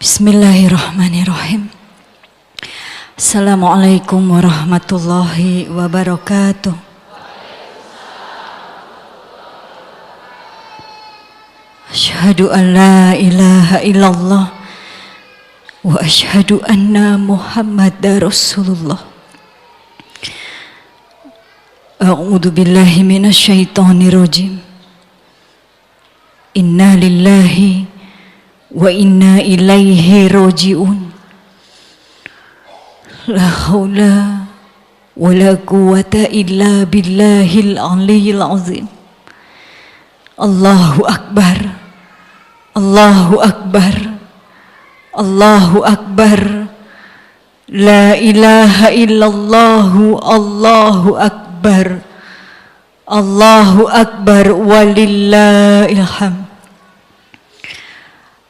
Bismillahirrahmanirrahim. Assalamualaikum warahmatullahi wabarakatuh. Asyhadu an la ilaha illallah wa asyhadu anna Muhammadar Rasulullah. A'udzu billahi minasyaitonir rajim. Inna lillahi wa inna ilaihi raji'un. La haula wa la quwwata illa billahil aliyyil azim. Allahu akbar, Allahu akbar, Allahu akbar. La ilaha illallah, Allahu akbar, Allahu akbar, walillahil hamd.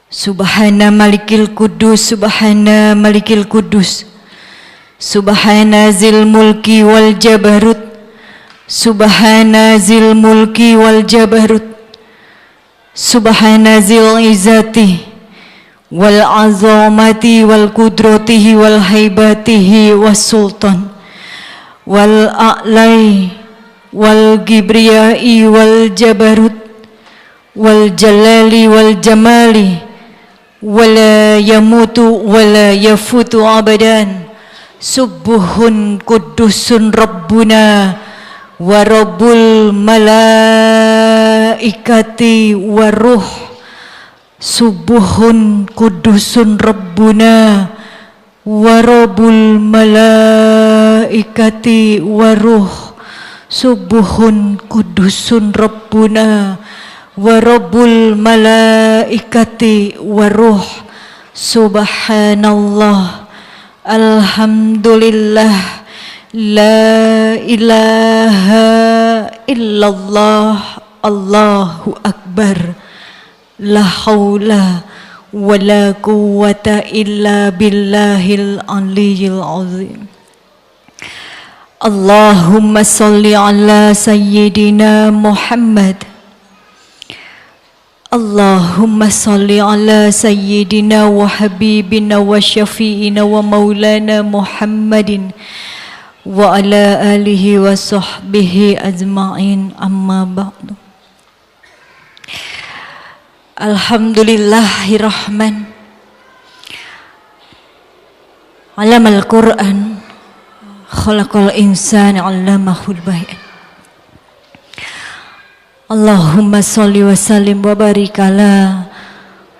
Subhana malikil kudus, subhana malikil kudus, subhana zil mulki wal jabarut, subhana zil mulki wal jabarut, subhana zil izzati wal azamati wal kudratihi wal haibatihi was sultan wal a'lai wal gibriyai wal jabarut wal jalali wal jamali wala yamutu wala yafutu abadan. Subuhun kudusun rabbuna wa rabbul malaikati wa ruh. Subuhun kudusun rabbuna wa rabbul malaikati wa ruh. Subuhun kudusun rabbuna wa rabbul malaikati wa ruh. Subhanallah, alhamdulillah, la ilaha illallah, Allahu akbar, la haula wa la quwwata illa billahil aliyyil azim. Allahumma salli ala sayyidina Muhammad. Allahumma salli ala sayyidina wa habibina wa syafi'ina wa maulana Muhammadin wa ala alihi wa sahbihi ajma'in, amma ba'du. Alhamdulillahirrahman. Alamal Qur'an, khalaqal insana 'allamahul bayan. Allahumma salli wa sallim wa barik ala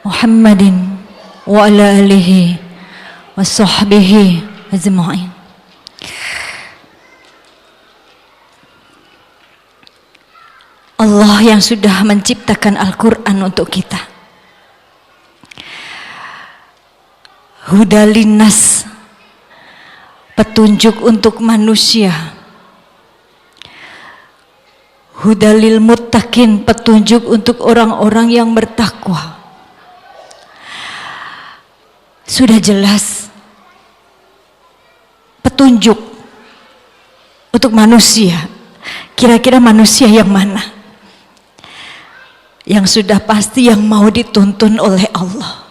Muhammadin wa ala alihi wa sahbihi ajma'in. Allah yang sudah menciptakan Al-Quran untuk kita, hudalinnas, petunjuk untuk manusia, hudalil muttaqin, petunjuk untuk orang-orang yang bertakwa. Sudah jelas petunjuk untuk manusia. Kira-kira manusia yang mana? Yang sudah pasti yang mau dituntun oleh Allah.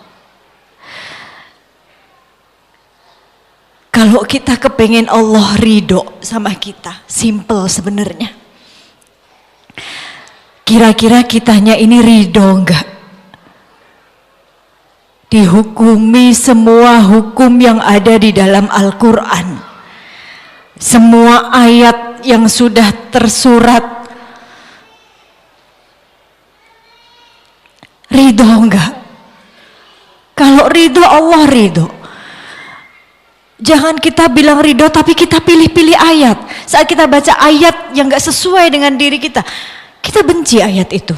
Kalau kita kepengen Allah ridho sama kita, simple sebenarnya. Kira-kira kitanya ini ridho enggak? Dihukumi semua hukum yang ada di dalam Al-Quran, semua ayat yang sudah tersurat, ridho enggak? Kalau ridho, Allah ridho. Jangan kita bilang ridho tapi kita pilih-pilih ayat. Saat kita baca ayat yang enggak sesuai dengan diri kita, kita benci ayat itu.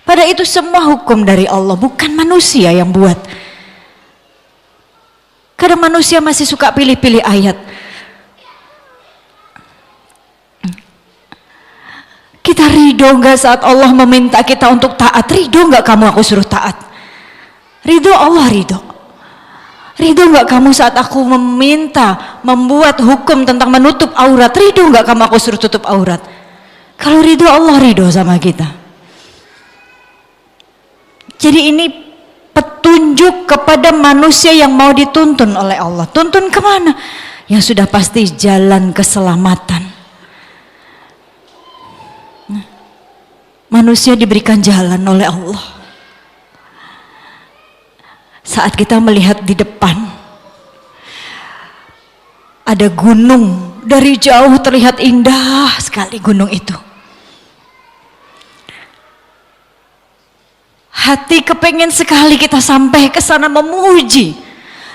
Pada itu semua hukum dari Allah, bukan manusia yang buat. Kadang manusia masih suka pilih-pilih ayat. Kita ridho enggak saat Allah meminta kita untuk taat? Ridho enggak kamu aku suruh taat? Ridho Allah ridho. Ridho enggak kamu saat aku meminta membuat hukum tentang menutup aurat? Ridho enggak kamu aku suruh tutup aurat? Kalau ridho, Allah ridho sama kita. Jadi ini petunjuk kepada manusia yang mau dituntun oleh Allah. Tuntun kemana? Yang sudah pasti jalan keselamatan. Manusia diberikan jalan oleh Allah. Saat kita melihat di depan ada gunung, dari jauh terlihat indah sekali gunung itu. Hati kepengen sekali kita sampai ke sana memuji.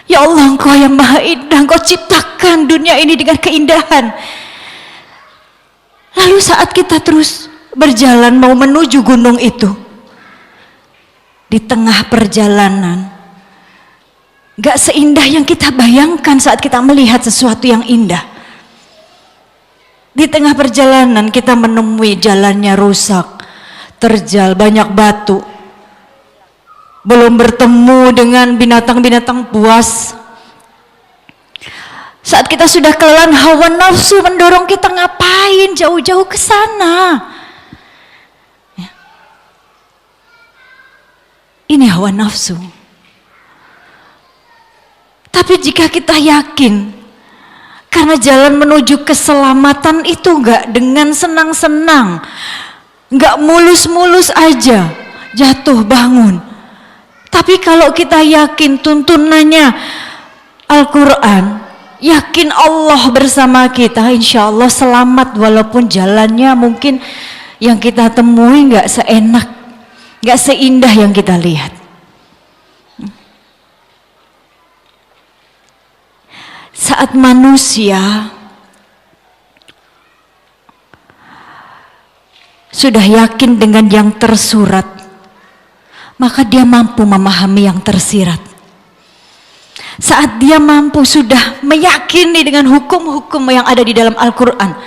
Ya Allah, Engkau yang maha indah, Engkau ciptakan dunia ini dengan keindahan. Lalu saat kita terus berjalan mau menuju gunung itu, di tengah perjalanan gak seindah yang kita bayangkan saat kita melihat sesuatu yang indah. Di tengah perjalanan kita menemui jalannya rusak, terjal, banyak batu. Belum bertemu dengan binatang-binatang buas. Saat kita sudah kelelahan, hawa nafsu mendorong kita ngapain jauh-jauh ke sana. Ya. Ini hawa nafsu. Tapi jika kita yakin, karena jalan menuju keselamatan itu enggak dengan senang-senang, enggak mulus-mulus aja, jatuh bangun. Tapi kalau kita yakin tuntunannya Al-Quran, yakin Allah bersama kita, insya Allah selamat, walaupun jalannya mungkin yang kita temui nggak seenak, nggak seindah yang kita lihat. Saat manusia sudah yakin dengan yang tersurat, maka dia mampu memahami yang tersirat. Saat dia mampu sudah meyakini dengan hukum-hukum yang ada di dalam Al-Quran,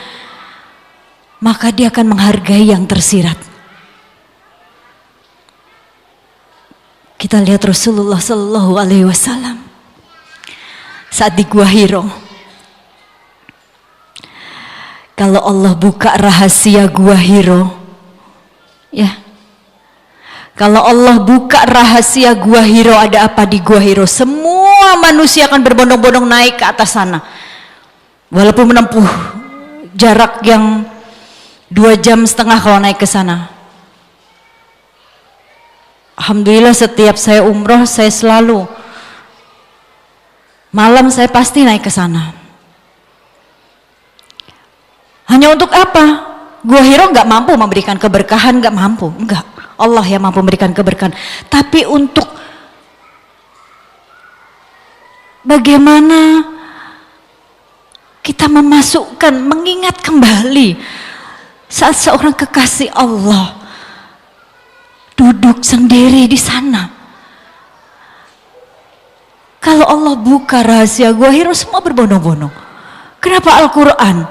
maka dia akan menghargai yang tersirat. Kita lihat Rasulullah Sallallahu Alaihi Wasallam saat di Gua Hiro. Kalau Allah buka rahasia Gua Hiro, ya, kalau Allah buka rahasia Gua Hiro, ada apa di Gua Hiro? Semua manusia akan berbondong-bondong naik ke atas sana. Walaupun menempuh jarak yang 2,5 jam kalau naik ke sana. Alhamdulillah setiap saya umroh, saya selalu malam saya pasti naik ke sana. Hanya untuk apa? Gua Hiro nggak mampu memberikan keberkahan, nggak mampu, enggak. Allah yang mampu memberikan keberkahan. Tapi untuk bagaimana kita memasukkan, mengingat kembali saat seorang kekasih Allah duduk sendiri di sana. Kalau Allah buka rahasia Gua Hiro, semua berbondong-bondong. Kenapa Al-Quran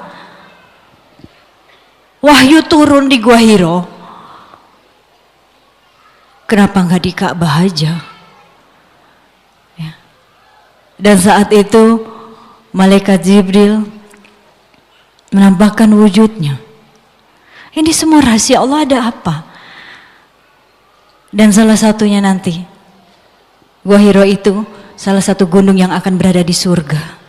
wahyu turun di Gua Hiro? Kenapa nggak di Ka'bah aja? Ya. Dan saat itu malaikat Jibril menampakkan wujudnya. Ini semua rahasia Allah, ada apa? Dan salah satunya nanti, Gua Hiro itu salah satu gunung yang akan berada di surga.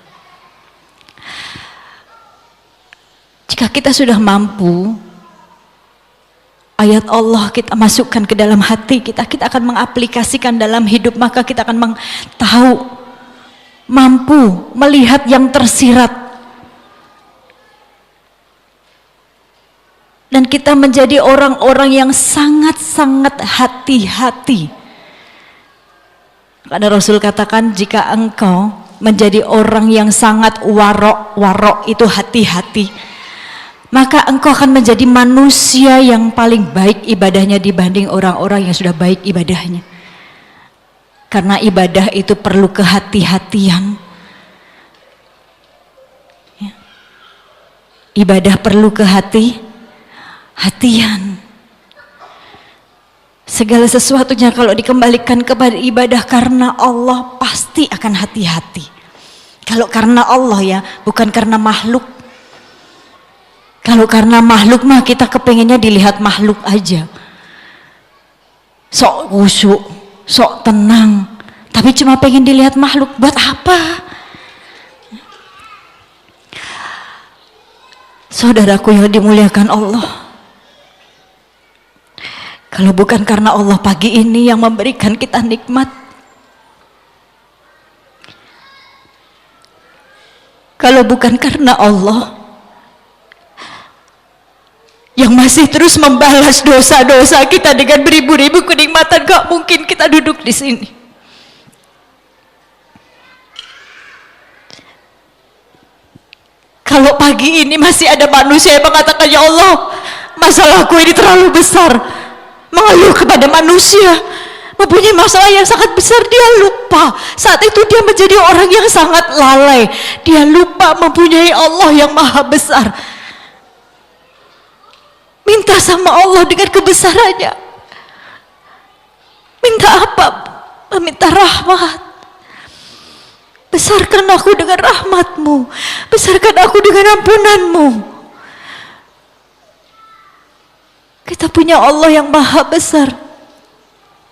Jika kita sudah mampu ayat Allah kita masukkan ke dalam hati kita, kita akan mengaplikasikan dalam hidup, maka kita akan tahu, mampu melihat yang tersirat, dan kita menjadi orang-orang yang sangat-sangat hati-hati. Karena Rasul katakan, jika engkau menjadi orang yang sangat warok itu hati-hati, maka engkau akan menjadi manusia yang paling baik ibadahnya dibanding orang-orang yang sudah baik ibadahnya. Karena ibadah itu perlu kehati-hatian. Ya. Ibadah perlu kehati-hatian. Segala sesuatunya kalau dikembalikan kepada ibadah karena Allah, pasti akan hati-hati. Kalau karena Allah, ya, bukan karena makhluk. Kalau karena makhluk mah kita kepengennya dilihat makhluk aja. Sok khusyuk, sok tenang, tapi cuma pengen dilihat makhluk. Buat apa? Saudaraku yang dimuliakan Allah, kalau bukan karena Allah pagi ini yang memberikan kita nikmat, kalau bukan karena Allah yang masih terus membalas dosa-dosa kita dengan beribu-ribu kenikmatan, gak mungkin kita duduk di sini. Kalau pagi ini masih ada manusia yang mengatakan, ya Allah, masalahku ini terlalu besar, mengeluh kepada manusia, mempunyai masalah yang sangat besar, dia lupa saat itu dia menjadi orang yang sangat lalai. Dia lupa mempunyai Allah yang maha besar. Minta sama Allah dengan kebesarannya. Minta apa? Meminta rahmat. Besarkan aku dengan rahmat-Mu, besarkan aku dengan ampunan-Mu. Kita punya Allah yang maha besar.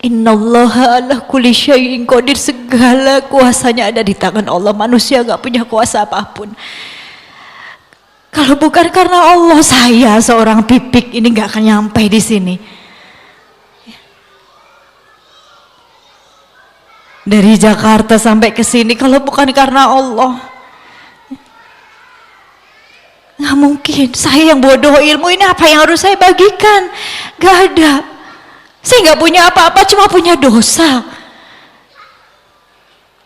Innallaha ala kulli syai'in qadir, segala kuasanya ada di tangan Allah. Manusia gak punya kuasa apapun. Kalau bukan karena Allah, saya seorang pipik ini gak akan nyampe di sini. Dari Jakarta sampai ke sini, kalau bukan karena Allah, nggak mungkin. Saya yang bodoh ilmu ini, apa yang harus saya bagikan? Gak ada. Saya nggak punya apa-apa, cuma punya dosa.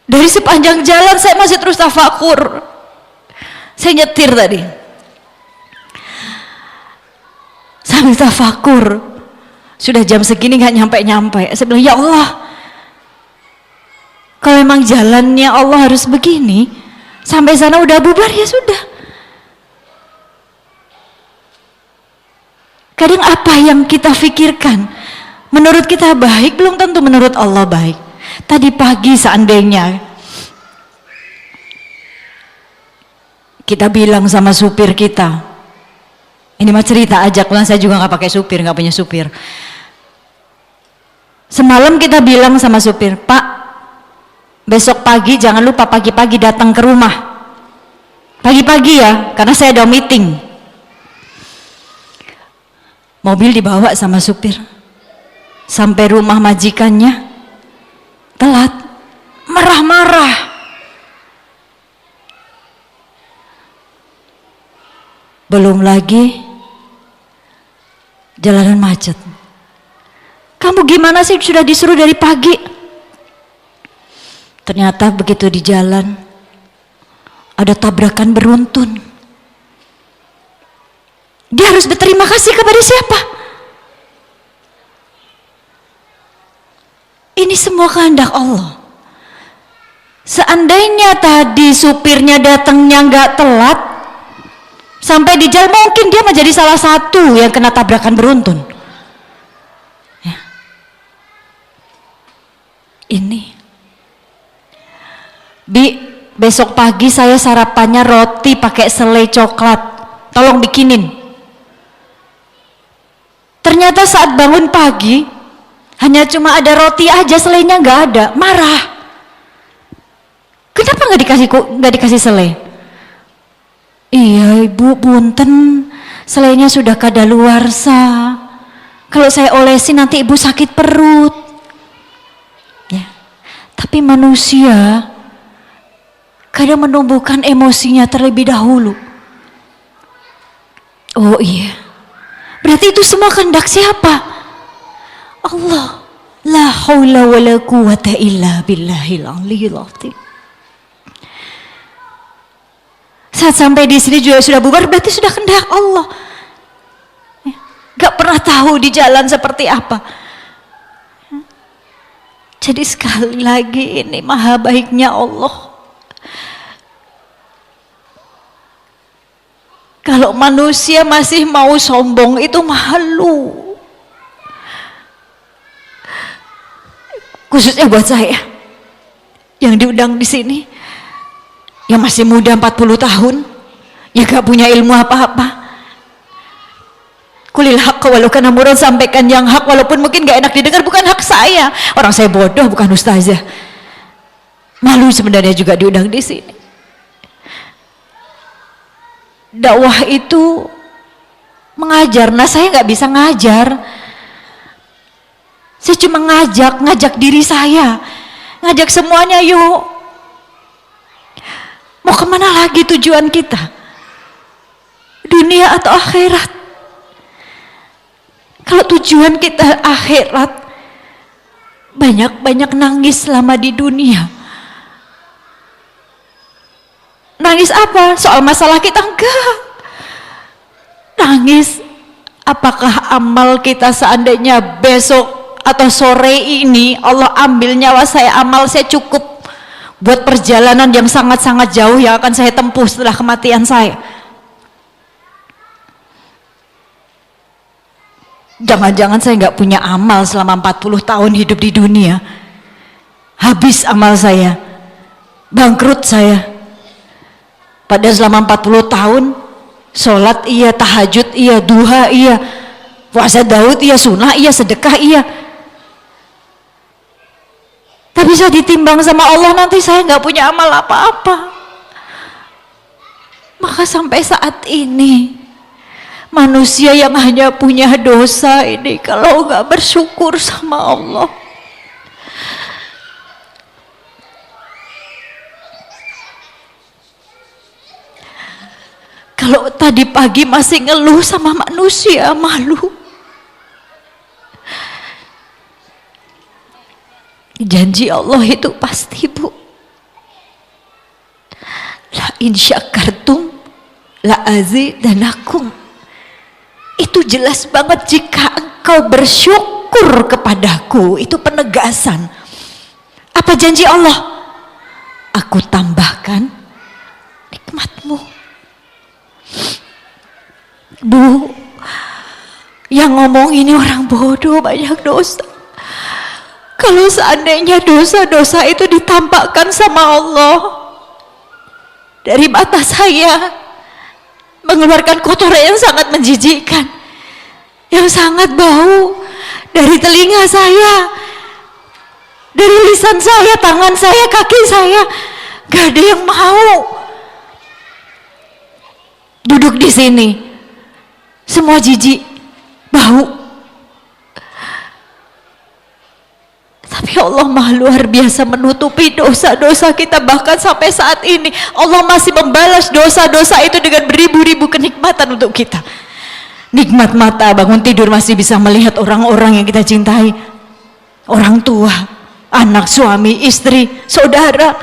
Dari sepanjang jalan saya masih terus tafakur. Saya nyetir tadi, sambil tafakur. Sudah jam segini nggak nyampe-nyampe. Saya bilang, ya Allah, kalau memang jalannya Allah harus begini, sampai sana udah bubar ya sudah. Kadang apa yang kita pikirkan menurut kita baik, belum tentu menurut Allah baik. Tadi pagi seandainya kita bilang sama supir kita, ini mah cerita aja, karena saya juga nggak pakai supir, nggak punya supir. Semalam kita bilang sama supir, Pak, besok pagi jangan lupa pagi-pagi datang ke rumah. Pagi-pagi ya, karena saya ada meeting. Mobil dibawa sama supir. Sampai rumah majikannya telat, marah-marah. Belum lagi jalanan macet. Kamu gimana sih, sudah disuruh dari pagi? Ternyata begitu di jalan ada tabrakan beruntun. Dia harus berterima kasih kepada siapa? Ini semua kehendak Allah. Seandainya tadi supirnya datangnya nggak telat, sampai di jalan, mungkin dia menjadi salah satu yang kena tabrakan beruntun. Ya. Ini Bi, besok pagi saya sarapannya roti pakai selai coklat, tolong bikinin. Ternyata saat bangun pagi hanya cuma ada roti aja, selainya nggak ada, marah. Kenapa nggak dikasih selai? Iya ibu, punten, selainya sudah kadaluarsa. Kalau saya olesin nanti ibu sakit perut. Ya. Tapi manusia kadang menumbuhkan emosinya terlebih dahulu. Oh iya, berarti itu semua kehendak siapa? Allah. La haula wa la quwata illa billahil aliyil azim. Saat sampai di sini juga sudah bubar, berarti sudah kehendak Allah. Gak pernah tahu di jalan seperti apa. Jadi sekali lagi, ini maha baiknya Allah. Kalau manusia masih mau sombong, itu malu. Khususnya buat saya yang diundang di sini, yang masih muda 40 tahun, yang gak punya ilmu apa-apa. Kulil haqqa walau kana murran, sampaikan yang hak walaupun mungkin gak enak didengar, bukan hak saya. Orang saya bodoh, bukan ustazah. Malu sebenarnya juga diundang di sini. Dakwah itu mengajar. Nah, saya nggak bisa ngajar. Saya cuma ngajak diri saya, ngajak semuanya, yuk. Mau kemana lagi tujuan kita? Dunia atau akhirat? Kalau tujuan kita akhirat, banyak-banyak nangis selama di dunia. Nangis apa? Soal masalah kita? Enggak. Nangis apakah amal kita seandainya besok atau sore ini Allah ambil nyawa saya, amal saya cukup buat perjalanan yang sangat-sangat jauh yang akan saya tempuh setelah kematian saya. Jangan-jangan saya nggak punya amal selama 40 tahun hidup di dunia. Habis amal saya, bangkrut saya. Padahal selama 40 tahun sholat iya, tahajud iya, duha iya, puasa Daud iya, sunnah iya, sedekah iya. Tapi bisa ditimbang sama Allah, nanti saya nggak punya amal apa-apa. Maka sampai saat ini manusia yang hanya punya dosa ini kalau nggak bersyukur sama Allah, kalau tadi pagi masih ngeluh sama manusia, malu. Janji Allah itu pasti, Bu. La in syakartum la azidanakum. Itu jelas banget, jika engkau bersyukur kepadaku, itu penegasan. Apa janji Allah? Aku tambahkan nikmatmu. Bu, yang ngomong ini orang bodoh, banyak dosa. Kalau seandainya dosa-dosa itu ditampakkan sama Allah, dari mata saya mengeluarkan kotoran yang sangat menjijikkan, yang sangat bau, dari telinga saya, dari lisan saya, tangan saya, kaki saya, gak ada yang mau duduk di sini. Semua jijik, bau. Tapi Allah Maha luar biasa menutupi dosa-dosa kita. Bahkan sampai saat ini Allah masih membalas dosa-dosa itu dengan beribu-ribu kenikmatan untuk kita. Nikmat mata, bangun tidur masih bisa melihat orang-orang yang kita cintai, orang tua, anak, suami, istri, saudara.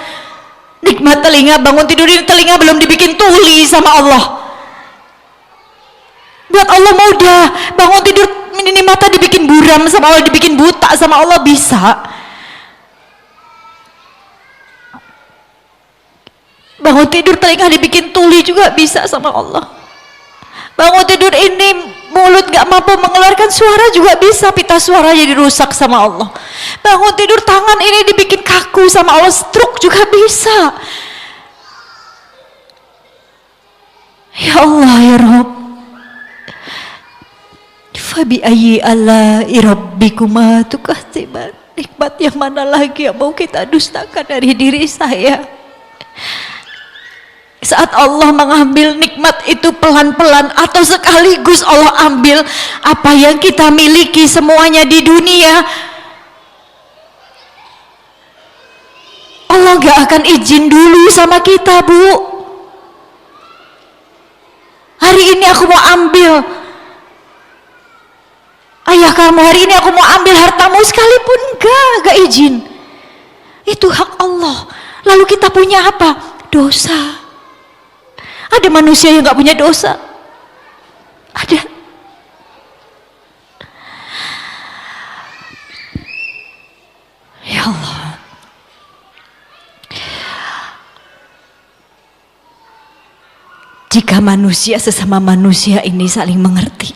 Nikmat telinga, bangun tidur ini telinga belum dibikin tuli sama Allah. Buat Allah mudah, bangun tidur ini mata dibikin buram sama Allah, dibikin buta sama Allah, bisa. Bangun tidur telinga dibikin tuli juga bisa sama Allah. Bangun tidur ini mulut gak mampu mengeluarkan suara juga bisa, pita suara jadi rusak sama Allah. Bangun tidur tangan ini dibikin kaku sama Allah, stroke juga bisa. Ya Allah ya Rabb, fabi ayyi ala'i rabbikuma tukadziban. Nikmat yang mana lagi yang mau kita dustakan dari diri saya? Saat Allah mengambil nikmat itu pelan-pelan atau sekaligus Allah ambil apa yang kita miliki semuanya di dunia, Allah gak akan izin dulu sama kita, Bu. Hari ini aku mau ambil, ayah kamu hari ini aku mau ambil hartamu, sekalipun gak izin. Itu hak Allah. Lalu kita punya apa? Dosa. Ada manusia yang gak punya dosa? Ada. Ya Allah, jika manusia sesama manusia ini saling mengerti,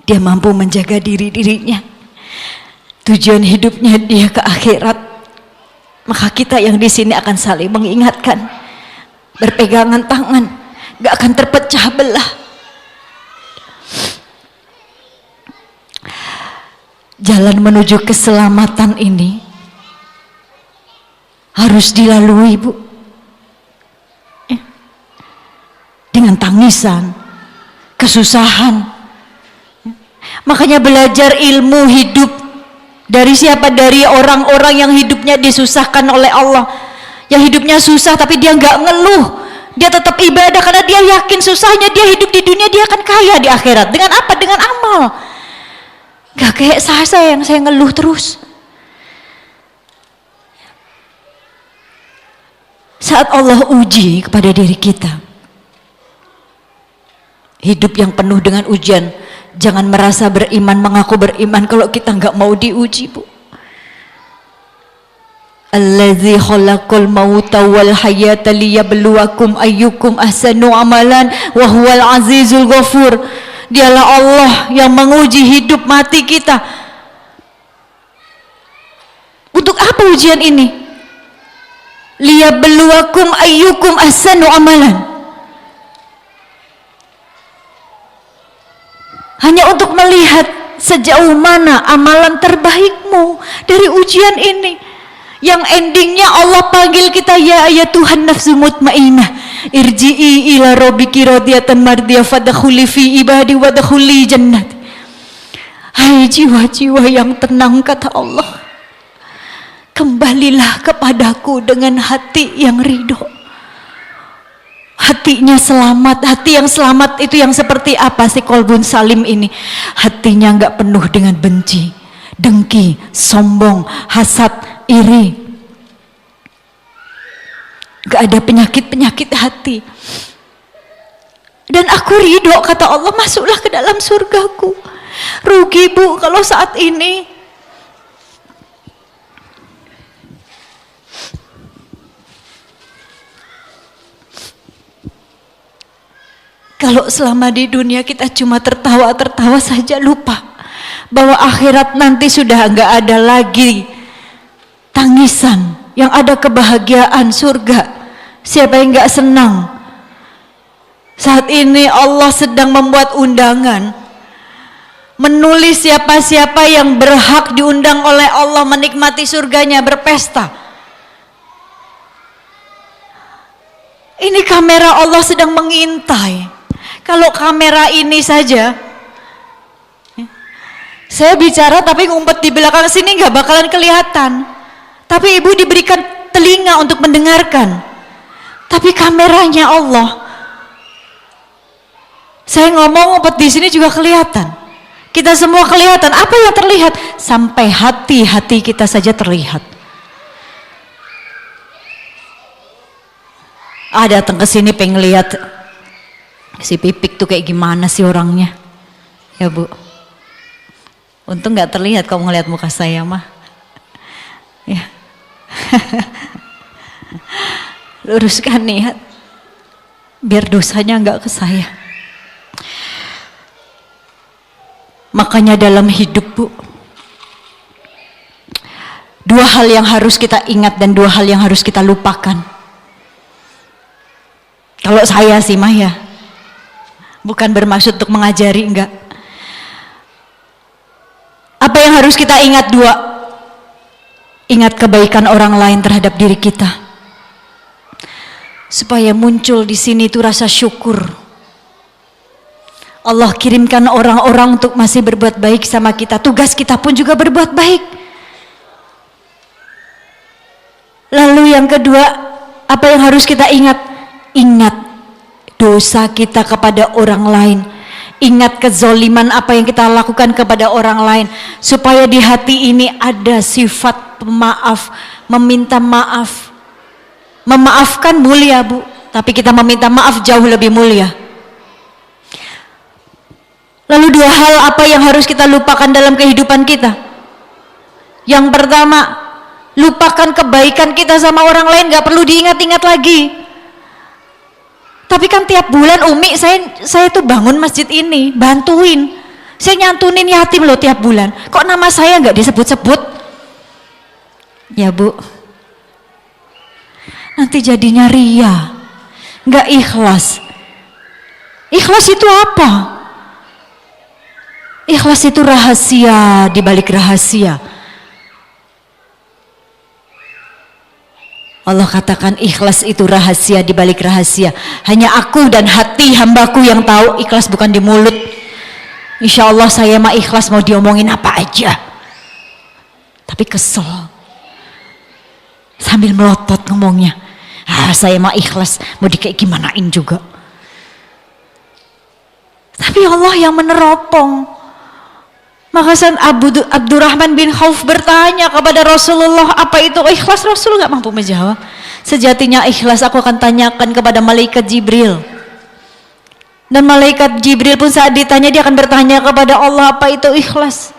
dia mampu menjaga dirinya, tujuan hidupnya dia ke akhirat, maka kita yang di sini akan saling mengingatkan, berpegangan tangan, gak akan terpecah belah. jalan menuju keselamatan ini harus dilalui, Bu, dengan tangisan, kesusahan. Makanya belajar ilmu hidup dari siapa? Dari orang-orang yang hidupnya disusahkan oleh Allah, yang hidupnya susah tapi dia nggak ngeluh, dia tetap ibadah karena dia yakin susahnya dia hidup di dunia dia akan kaya di akhirat. Dengan apa? Dengan amal. Gak kayak saya yang saya ngeluh terus. Saat Allah uji kepada diri kita, hidup yang penuh dengan ujian, jangan merasa beriman, mengaku beriman kalau kita nggak mau diuji, Bu. Allazi khalaqal mauta wal hayata liyabluwakum ayyukum ahsanu amalan wa huwal azizul ghafur. Dialah Allah yang menguji hidup mati kita. Untuk apa ujian ini? Liyabluwakum ayyukum ahsanu amalan. Hanya untuk melihat sejauh mana amalan terbaikmu dari ujian ini. Yang endingnya Allah panggil kita, ya Tuhan nafsu mutmainnah, irji'i ila rabbiki radiyatan mardiyah fadkhuli fi ibadi wadkhuli jannati. Hai jiwa-jiwa yang tenang, kata Allah, kembalilah kepadaku dengan hati yang ridho. Hatinya selamat. Hati yang selamat itu yang seperti apa sih kolbun salim ini? Hatinya nggak penuh dengan benci, dengki, sombong, hasad, iri. Gak ada penyakit-penyakit hati. Dan aku ridho, kata Allah, masuklah ke dalam surgaku. Rugi, Bu, kalau saat ini kalau selama di dunia kita cuma tertawa-tertawa saja, lupa bahwa akhirat nanti sudah nggak ada lagi tangisan, yang ada kebahagiaan surga. Siapa yang nggak senang? Saat ini Allah sedang membuat undangan, menulis siapa-siapa yang berhak diundang oleh Allah menikmati surganya, berpesta. Ini kamera Allah sedang mengintai. Kalau kamera ini saja, saya bicara tapi ngumpet di belakang sini nggak bakalan kelihatan. Tapi ibu diberikan telinga untuk mendengarkan. Tapi kameranya Allah, saya ngomong ngumpet di sini juga kelihatan. Kita semua kelihatan. Apa yang terlihat? Sampai hati-hati kita saja terlihat. Datang ke sini pengen lihat si Pipik tuh kayak gimana sih orangnya, ya Bu. Untung nggak terlihat kamu ngelihat muka saya mah, ya. Luruskan niat, biar dosanya nggak ke saya. Makanya dalam hidup, Bu, dua hal yang harus kita ingat dan dua hal yang harus kita lupakan. Kalau saya sih mah ya, bukan bermaksud untuk mengajari, enggak. Apa yang harus kita ingat? Dua. Ingat kebaikan orang lain terhadap diri kita, supaya muncul di sini itu rasa syukur. Allah kirimkan orang-orang untuk masih berbuat baik sama kita. Tugas kita pun juga berbuat baik. Lalu yang kedua, apa yang harus kita ingat? Ingat dosa kita kepada orang lain. Ingat kezoliman apa yang kita lakukan kepada orang lain, supaya di hati ini ada sifat pemaaf, meminta maaf. Memaafkan mulia, Bu, tapi kita meminta maaf jauh lebih mulia. Lalu dua hal apa yang harus kita lupakan dalam kehidupan kita? Yang pertama, lupakan kebaikan kita sama orang lain, gak perlu diingat-ingat lagi. Tapi kan tiap bulan Umi saya tuh bangun masjid ini, bantuin. Saya nyantunin yatim loh tiap bulan. Kok nama saya nggak disebut-sebut? Ya Bu, nanti jadinya ria, nggak ikhlas. Ikhlas itu apa? Ikhlas itu rahasia di balik rahasia. Allah katakan ikhlas itu rahasia di balik rahasia. Hanya aku dan hati hambaku yang tahu. Ikhlas bukan di mulut. Insya Allah saya mah ikhlas mau diomongin apa aja. Tapi kesel. Sambil melotot ngomongnya. Saya mah ikhlas mau kayak gimanain juga. Tapi Allah yang meneropong. Maka saat Abdurrahman bin Khauf bertanya kepada Rasulullah, apa itu ikhlas? Rasul gak mampu menjawab. Sejatinya ikhlas aku akan tanyakan kepada malaikat Jibril. Dan malaikat Jibril pun saat ditanya dia akan bertanya kepada Allah, apa itu ikhlas?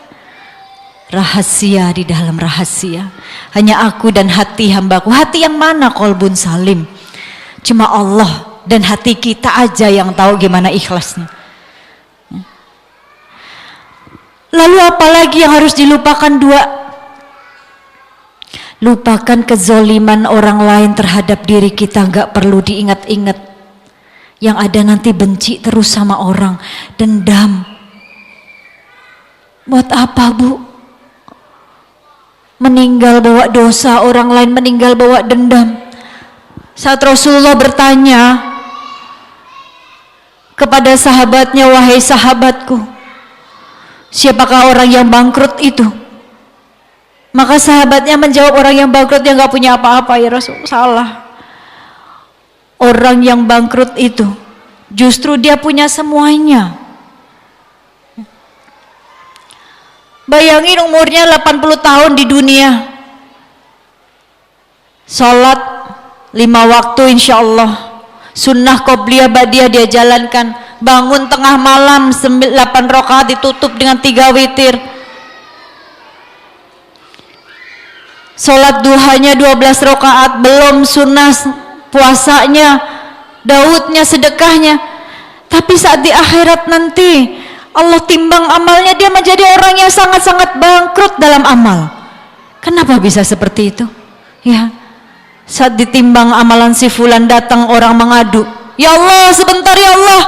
Rahasia di dalam rahasia. Hanya aku dan hati hambaku. Hati yang mana? Qalbun salim. Cuma Allah dan hati kita aja yang tahu gimana ikhlasnya. Lalu apalagi yang harus dilupakan? Dua. Lupakan kezoliman orang lain terhadap diri kita, gak perlu diingat-ingat. Yang ada nanti benci terus sama orang, dendam. Buat apa, Bu? Meninggal bawa dosa, orang lain meninggal bawa dendam. Saat Rasulullah bertanya kepada sahabatnya, wahai sahabatku, siapakah orang yang bangkrut itu? Maka sahabatnya menjawab, orang yang bangkrut yang gak punya apa-apa. Ya Rasul, salah. Orang yang bangkrut itu justru dia punya semuanya. Bayangin umurnya 80 tahun di dunia. Sholat 5 waktu insya Allah. Sunnah qobliyah ba'diyah dia jalankan. Bangun tengah malam 8 rakaat ditutup dengan 3 witir. Sholat duhanya 12 rakaat, belum sunnah puasanya, daudnya, sedekahnya. Tapi saat di akhirat nanti Allah timbang amalnya, dia menjadi orang yang sangat-sangat bangkrut dalam amal. Kenapa bisa seperti itu? Ya, saat ditimbang amalan si fulan datang orang mengadu, ya Allah sebentar ya Allah,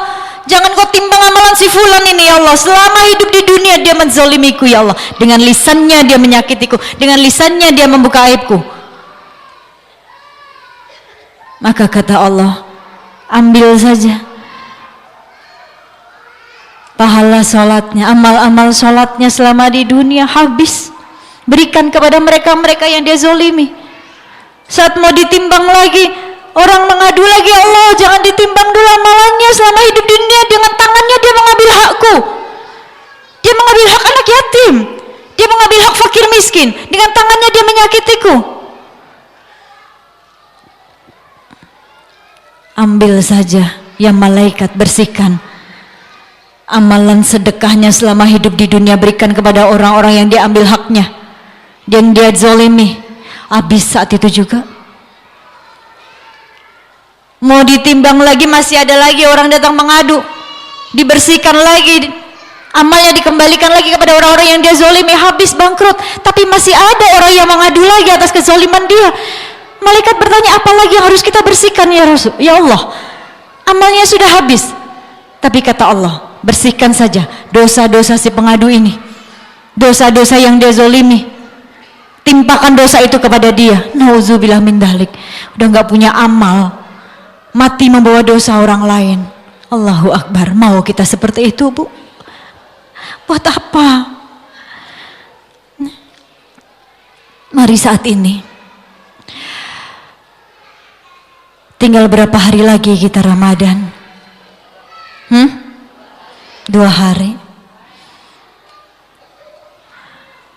jangan kau timbang amalan si fulan ini ya Allah. Selama hidup di dunia dia menzalimiku ya Allah. Dengan lisannya dia menyakitiku, dengan lisannya dia membuka aibku. Maka kata Allah, ambil saja pahala sholatnya, amal-amal sholatnya selama di dunia, habis. Berikan kepada mereka-mereka yang dia zolimi. Saat mau ditimbang lagi, orang mengadu lagi, Allah jangan ditimbang dulu amalannya selama hidup di dunia. Dengan tangannya dia mengambil hakku, dia mengambil hak anak yatim, dia mengambil hak fakir miskin, dengan tangannya dia menyakitiku. Ambil saja ya malaikat, bersihkan amalan sedekahnya selama hidup di dunia, berikan kepada orang-orang yang dia ambil haknya, yang dia zolimi. Habis saat itu juga. Mau ditimbang lagi, masih ada lagi orang datang mengadu, dibersihkan lagi, amalnya dikembalikan lagi kepada orang-orang yang dia zolimi, habis bangkrut. Tapi masih ada orang yang mengadu lagi atas kezoliman dia. Malaikat bertanya, apa lagi yang harus kita bersihkan ya Rasul? Ya Allah, amalnya sudah habis. Tapi kata Allah, bersihkan saja dosa-dosa si pengadu ini, dosa-dosa yang dia zolimi, timpakan dosa itu kepada dia. Nauzubillah min dalik. Udah gak punya amal, mati membawa dosa orang lain. Allahu Akbar. Mau kita seperti itu, Bu? Buat apa? Mari saat ini, tinggal berapa hari lagi kita Ramadan? 2 hari.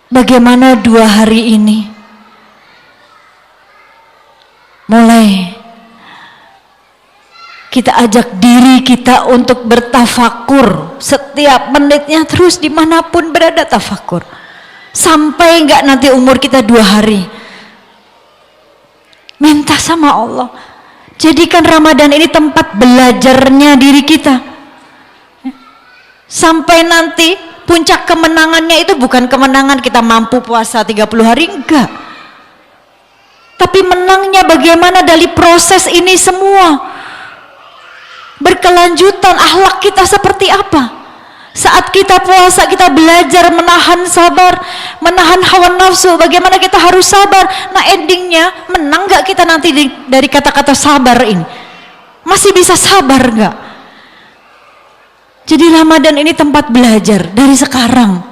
Bagaimana 2 hari ini mulai kita ajak diri kita untuk bertafakur setiap menitnya, terus dimanapun berada tafakur, sampai enggak nanti umur kita 2 hari. Minta sama Allah, jadikan Ramadan ini tempat belajarnya diri kita, sampai nanti puncak kemenangannya itu bukan kemenangan kita mampu puasa 30 hari, enggak. Tapi menangnya bagaimana dari proses ini semua. Berkelanjutan, akhlak kita seperti apa. Saat kita puasa, kita belajar menahan sabar, menahan hawa nafsu, bagaimana kita harus sabar. Nah endingnya, menang gak kita nanti dari kata-kata sabar ini? Masih bisa sabar gak? Jadi Ramadan ini tempat belajar dari sekarang.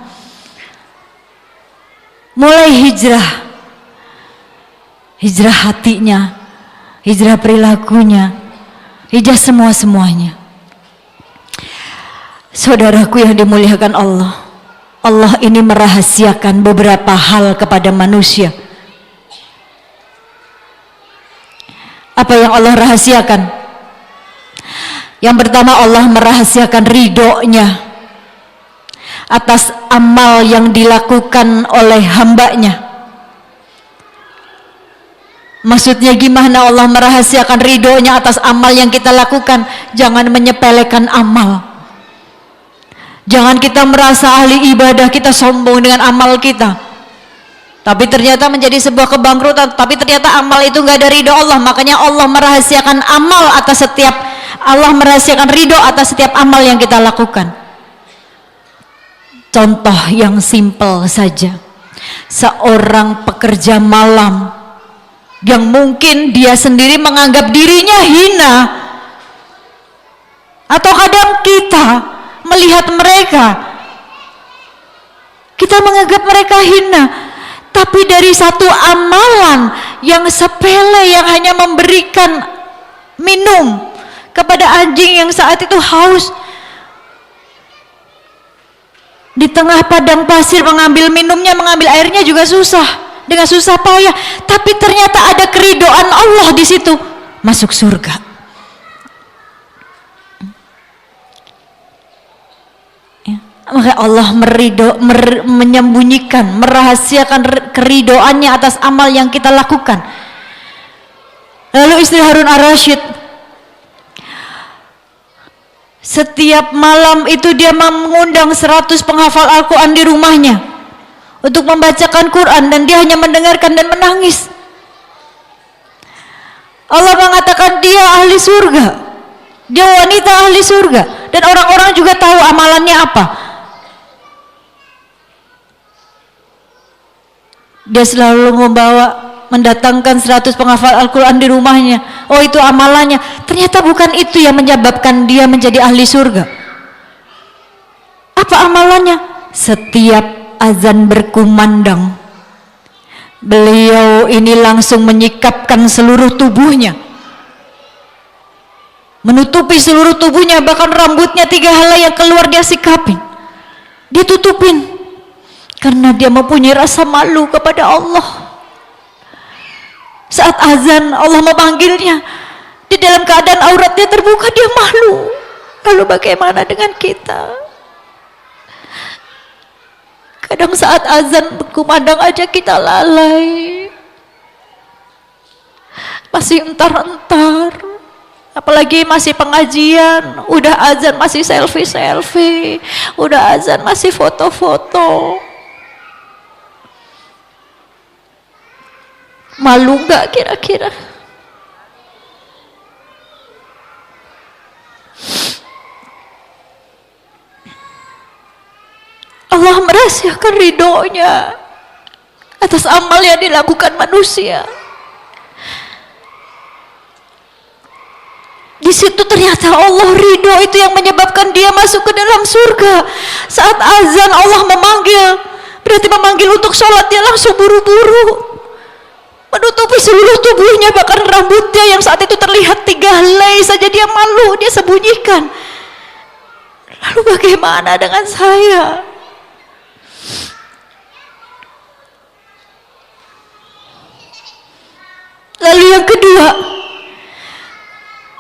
Mulai hijrah hatinya, hijrah perilakunya, hijrah semua-semuanya. Saudaraku yang dimuliakan Allah, Allah ini merahasiakan beberapa hal kepada manusia. Apa yang Allah rahasiakan? Yang pertama, Allah merahasiakan ridhonya atas amal yang dilakukan oleh hambanya. Maksudnya gimana Allah merahasiakan ridhonya atas amal yang kita lakukan? Jangan menyepelekan amal. Jangan kita merasa ahli ibadah, kita sombong dengan amal kita, tapi ternyata menjadi sebuah kebangkrutan. Tapi ternyata amal itu nggak ada ridho Allah. Makanya Allah merahasiakan amal atas setiap, Allah merahasiakan ridho atas setiap amal yang kita lakukan. Contoh yang simpel saja, seorang pekerja malam yang mungkin dia sendiri menganggap dirinya hina, atau kadang kita melihat mereka, kita menganggap mereka hina, tapi dari satu amalan yang sepele, yang hanya memberikan minum kepada anjing yang saat itu haus, di tengah padang pasir mengambil minumnya, mengambil airnya juga susah, dengan susah payah, tapi ternyata ada keridhaan Allah di situ, masuk surga. Maka Allah menyembunyikan, merahasiakan keridoannya atas amal yang kita lakukan. Lalu istri Harun ar-Rasyid, setiap malam itu dia mengundang 100 penghafal Al-Quran di rumahnya untuk membacakan Quran, dan dia hanya mendengarkan dan menangis. Allah mengatakan dia ahli surga, dia wanita ahli surga, dan orang-orang juga tahu amalannya apa. Dia selalu mendatangkan 100 penghafal Al-Quran di rumahnya. Oh, itu amalannya. Ternyata bukan itu yang menyebabkan dia menjadi ahli surga. Apa amalannya? Setiap azan berkumandang, beliau ini langsung menyikapkan seluruh tubuhnya, menutupi seluruh tubuhnya, bahkan rambutnya 3 helai yang keluar dia sikapin, dia tutupin. Karena dia mempunyai rasa malu kepada Allah. Saat azan Allah memanggilnya, di dalam keadaan auratnya terbuka, dia malu. Lalu bagaimana dengan kita? Kadang saat azan berkumandang aja kita lalai, masih entar-entar. Apalagi masih pengajian, udah azan masih selfie-selfie, udah azan masih foto-foto. Malu nggak kira-kira? Allah merahasiakan ridhonya atas amal yang dilakukan manusia. Di situ ternyata Allah ridho, itu yang menyebabkan dia masuk ke dalam surga. Saat azan Allah memanggil, berarti memanggil untuk sholat, dia langsung buru-buru menutupi seluruh tubuhnya, bahkan rambutnya yang saat itu terlihat 3 helai saja dia malu, dia sembunyikan. Lalu bagaimana dengan saya? Lalu yang kedua,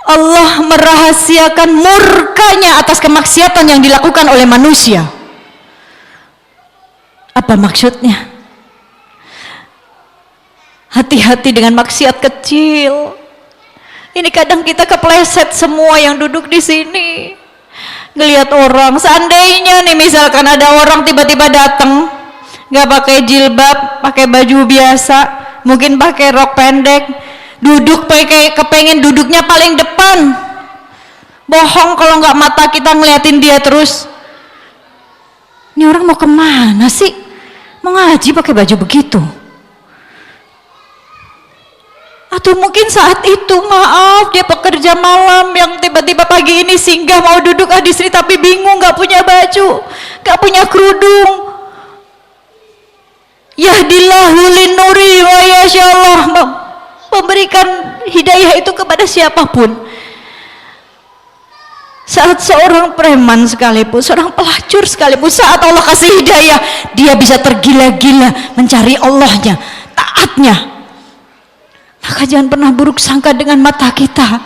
Allah merahasiakan murkanya atas kemaksiatan yang dilakukan oleh manusia. Apa maksudnya? Hati-hati dengan maksiat kecil. Ini kadang kita kepleset semua yang duduk di sini. Ngelihat orang, seandainya nih misalkan ada orang tiba-tiba datang, nggak pakai jilbab, pakai baju biasa, mungkin pakai rok pendek, duduk kepengen duduknya paling depan. Bohong kalau nggak mata kita ngeliatin dia terus. Ini orang mau kemana sih? Mau ngaji pakai baju begitu? Atau mungkin saat itu maaf dia pekerja malam yang tiba-tiba pagi ini singgah mau duduk di sini tapi bingung, gak punya baju, gak punya kerudung. Yahdillahu linuri wa yasyaallah, memberikan hidayah itu kepada siapapun. Saat seorang preman sekalipun, seorang pelacur sekalipun, saat Allah kasih hidayah, dia bisa tergila-gila mencari Allahnya, taatnya. Maka jangan pernah buruk sangka dengan mata kita.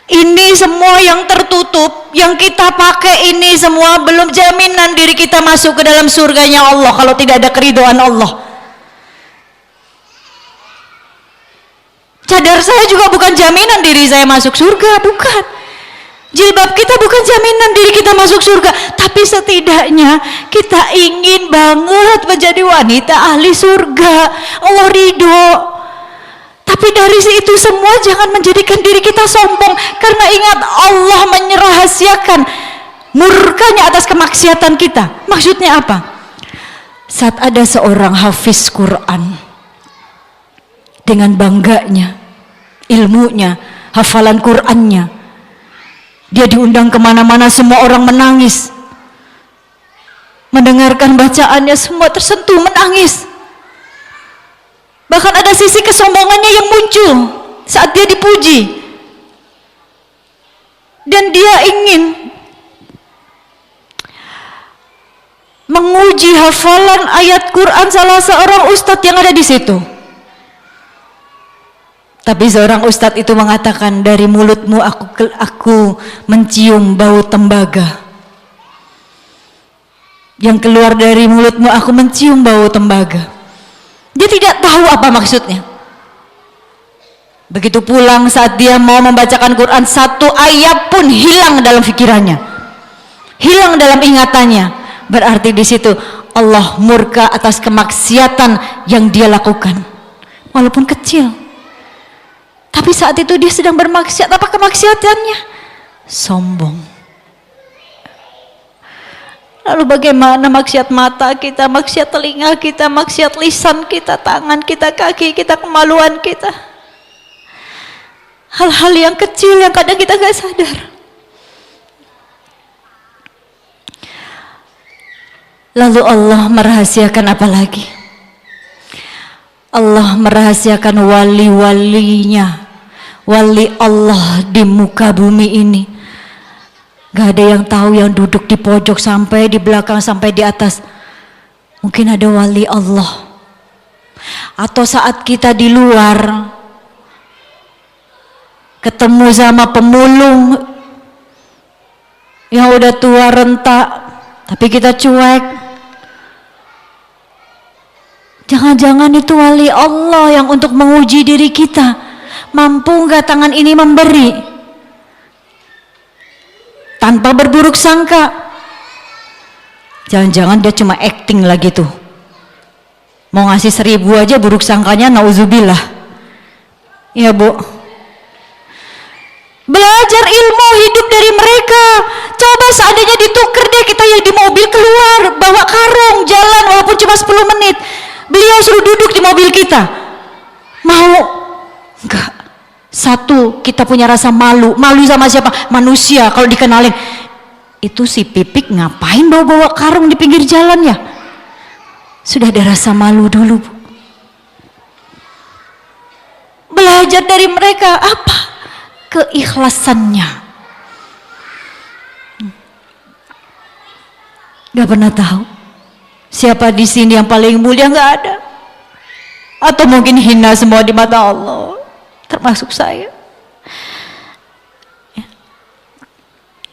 Ini semua yang tertutup, yang kita pakai ini semua belum jaminan diri kita masuk ke dalam surganya Allah kalau tidak ada keridhaan Allah. Cadar saya juga bukan jaminan diri saya masuk surga, bukan. Jilbab kita bukan jaminan diri kita masuk surga, tapi setidaknya kita ingin banget menjadi wanita ahli surga. Allah ridho. Tapi dari itu semua jangan menjadikan diri kita sombong, karena ingat Allah menyerahasiakan murkanya atas kemaksiatan kita. Maksudnya apa? Saat ada seorang hafiz Quran dengan bangganya, ilmunya, hafalan Qurannya, dia diundang kemana-mana, semua orang menangis. Mendengarkan bacaannya semua tersentuh, menangis. Bahkan ada sisi kesombongannya yang muncul saat dia dipuji. Dan dia ingin menguji hafalan ayat Quran salah seorang ustadz yang ada di situ. Tapi seorang ustadz itu mengatakan, dari mulutmu aku mencium bau tembaga. Yang keluar dari mulutmu aku mencium bau tembaga. Dia tidak tahu apa maksudnya. Begitu pulang, saat dia mau membacakan Quran, satu ayat pun hilang dalam pikirannya, hilang dalam ingatannya. Berarti di situ Allah murka atas kemaksiatan yang dia lakukan, walaupun kecil. Tapi saat itu dia sedang bermaksiat. Apa kemaksiatannya? Sombong. Lalu bagaimana maksiat mata kita, maksiat telinga kita, maksiat lisan kita, tangan kita, kaki kita, kemaluan kita. Hal-hal yang kecil yang kadang kita gak sadar. Lalu Allah merahasiakan apa lagi? Allah merahasiakan wali-walinya, wali Allah di muka bumi ini. Gak ada yang tahu, yang duduk di pojok sampai di belakang sampai di atas. Mungkin ada wali Allah. Atau saat kita di luar ketemu sama pemulung yang udah tua rentak, tapi kita cuek. Jangan-jangan itu wali Allah yang untuk menguji diri kita. Mampu gak tangan ini memberi? Tanpa berburuk sangka. Jangan-jangan dia cuma acting lagi tuh, mau ngasih 1000 aja buruk sangkanya nauzubillah. Ya Bu, belajar ilmu hidup dari mereka. Coba seandainya ditukar deh, kita yang di mobil keluar bawa karung jalan walaupun cuma 10 menit, beliau suruh duduk di mobil kita, mau? Enggak. Satu, kita punya rasa malu. Malu sama siapa? Manusia. Kalau dikenalin, itu si Pipik ngapain bawa-bawa karung di pinggir jalan ya? Sudah ada rasa malu dulu. Belajar dari mereka apa? Keikhlasannya. Gak pernah tahu siapa di sini yang paling mulia, gak ada. Atau mungkin hina semua di mata Allah, termasuk saya.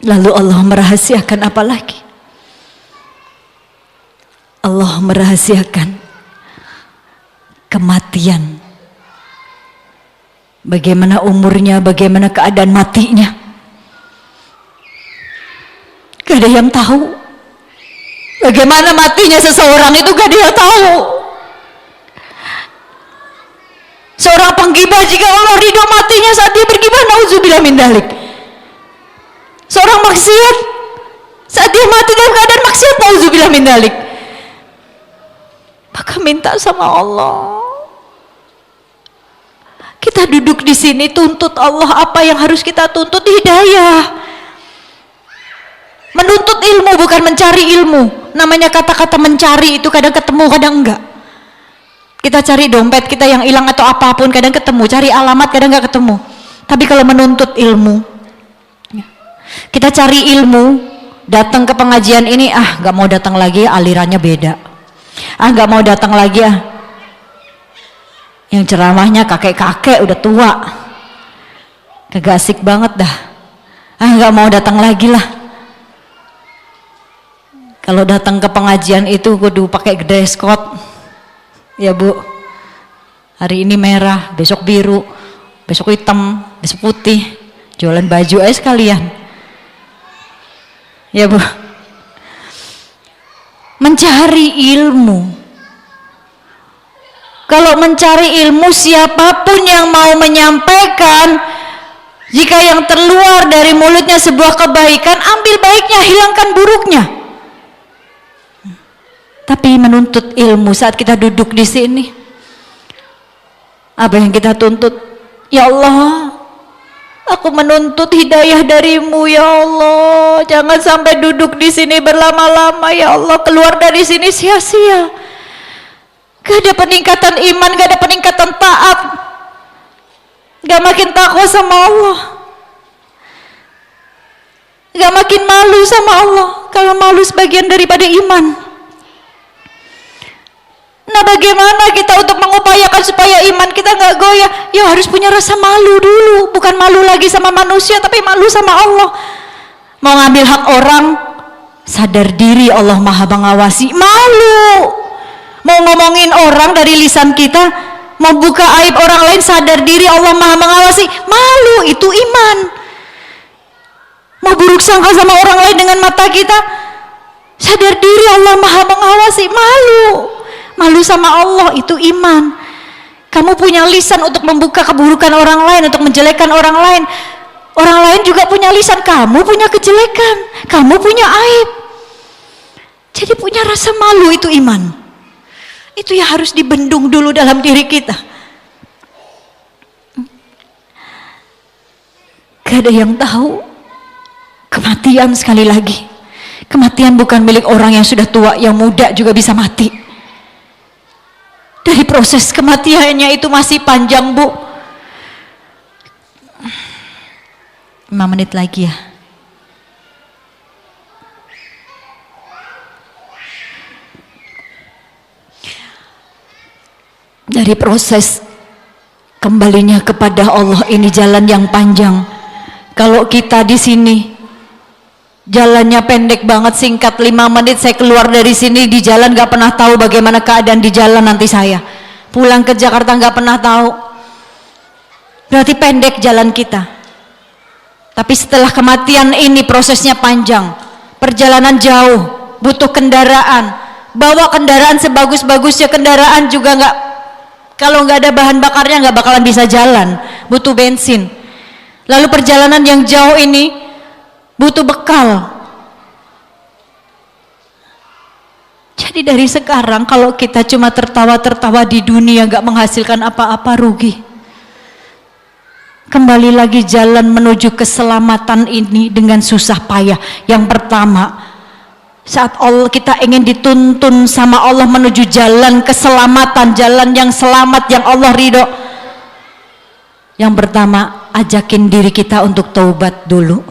Lalu Allah merahasiakan apa lagi? Allah merahasiakan kematian. Bagaimana umurnya, bagaimana keadaan matinya. Gak ada yang tahu. Bagaimana matinya seseorang itu gak ada yang tahu. Seorang penggibah, jika Allah ridho matinya saat dia bergibah, nauzubillah min dzalik. Seorang maksiat, dia mati dalam keadaan maksiat, auzubillah min dzalik. Maka minta sama Allah. Kita duduk di sini tuntut Allah, apa yang harus kita tuntut? Hidayah. Menuntut ilmu bukan mencari ilmu. Namanya kata-kata mencari itu kadang ketemu, kadang enggak. Kita cari dompet kita yang hilang atau apapun, kadang ketemu. Cari alamat, kadang enggak ketemu. Tapi kalau menuntut ilmu, kita cari ilmu, datang ke pengajian ini, enggak mau datang lagi, alirannya beda. Enggak mau datang lagi, yang ceramahnya kakek-kakek udah tua, kagak asik banget dah. Enggak mau datang lagi lah. Kalau datang ke pengajian itu kudu pakai dress code. Ya Bu, hari ini merah, besok biru, besok hitam, besok putih. Jualan baju aja sekalian. Ya Bu. Mencari ilmu. Kalau mencari ilmu, siapapun yang mau menyampaikan, jika yang terluar dari mulutnya sebuah kebaikan, ambil baiknya, hilangkan buruknya. Tapi menuntut ilmu saat kita duduk di sini, apa yang kita tuntut? Ya Allah, aku menuntut hidayah darimu ya Allah. Jangan sampai duduk di sini berlama-lama ya Allah, keluar dari sini sia-sia. Gak ada peningkatan iman, gak ada peningkatan taat, gak makin takwa sama Allah, gak makin malu sama Allah. Kalau malu sebagian daripada iman. Nah, bagaimana kita untuk mengupayakan supaya iman kita nggak goyah? Ya harus punya rasa malu dulu, bukan malu lagi sama manusia, tapi malu sama Allah. Mau ngambil hak orang, sadar diri Allah Maha mengawasi, malu. Mau ngomongin orang dari lisan kita, mau buka aib orang lain, sadar diri Allah Maha mengawasi, malu. Itu iman. Mau buruk sangka sama orang lain dengan mata kita, sadar diri Allah Maha mengawasi, malu. Malu sama Allah, itu iman. Kamu punya lisan untuk membuka keburukan orang lain, untuk menjelekkan orang lain. Orang lain juga punya lisan, kamu punya kejelekan, kamu punya aib. Jadi punya rasa malu, itu iman. Itu yang harus dibendung dulu dalam diri kita. Gak ada yang tahu kematian. Sekali lagi, kematian bukan milik orang yang sudah tua, yang muda juga bisa mati. Dari proses kematiannya itu masih panjang Bu. 5 menit lagi ya. Dari proses kembalinya kepada Allah ini jalan yang panjang. Kalau kita di sini jalannya pendek banget, singkat, 5 menit saya keluar dari sini, di jalan gak pernah tahu bagaimana keadaan di jalan nanti saya pulang ke Jakarta, gak pernah tahu. Berarti pendek jalan kita. Tapi setelah kematian ini prosesnya panjang, perjalanan jauh, butuh kendaraan. Bawa kendaraan sebagus-bagusnya kendaraan juga gak, kalau gak ada bahan bakarnya gak bakalan bisa jalan, butuh bensin. Lalu perjalanan yang jauh ini butuh bekal. Jadi dari sekarang kalau kita cuma tertawa-tertawa di dunia gak menghasilkan apa-apa, rugi. Kembali lagi jalan menuju keselamatan ini dengan susah payah. Yang pertama, saat Allah kita ingin dituntun sama Allah menuju jalan keselamatan, jalan yang selamat, yang Allah ridho. Yang pertama, ajakin diri kita untuk taubat dulu.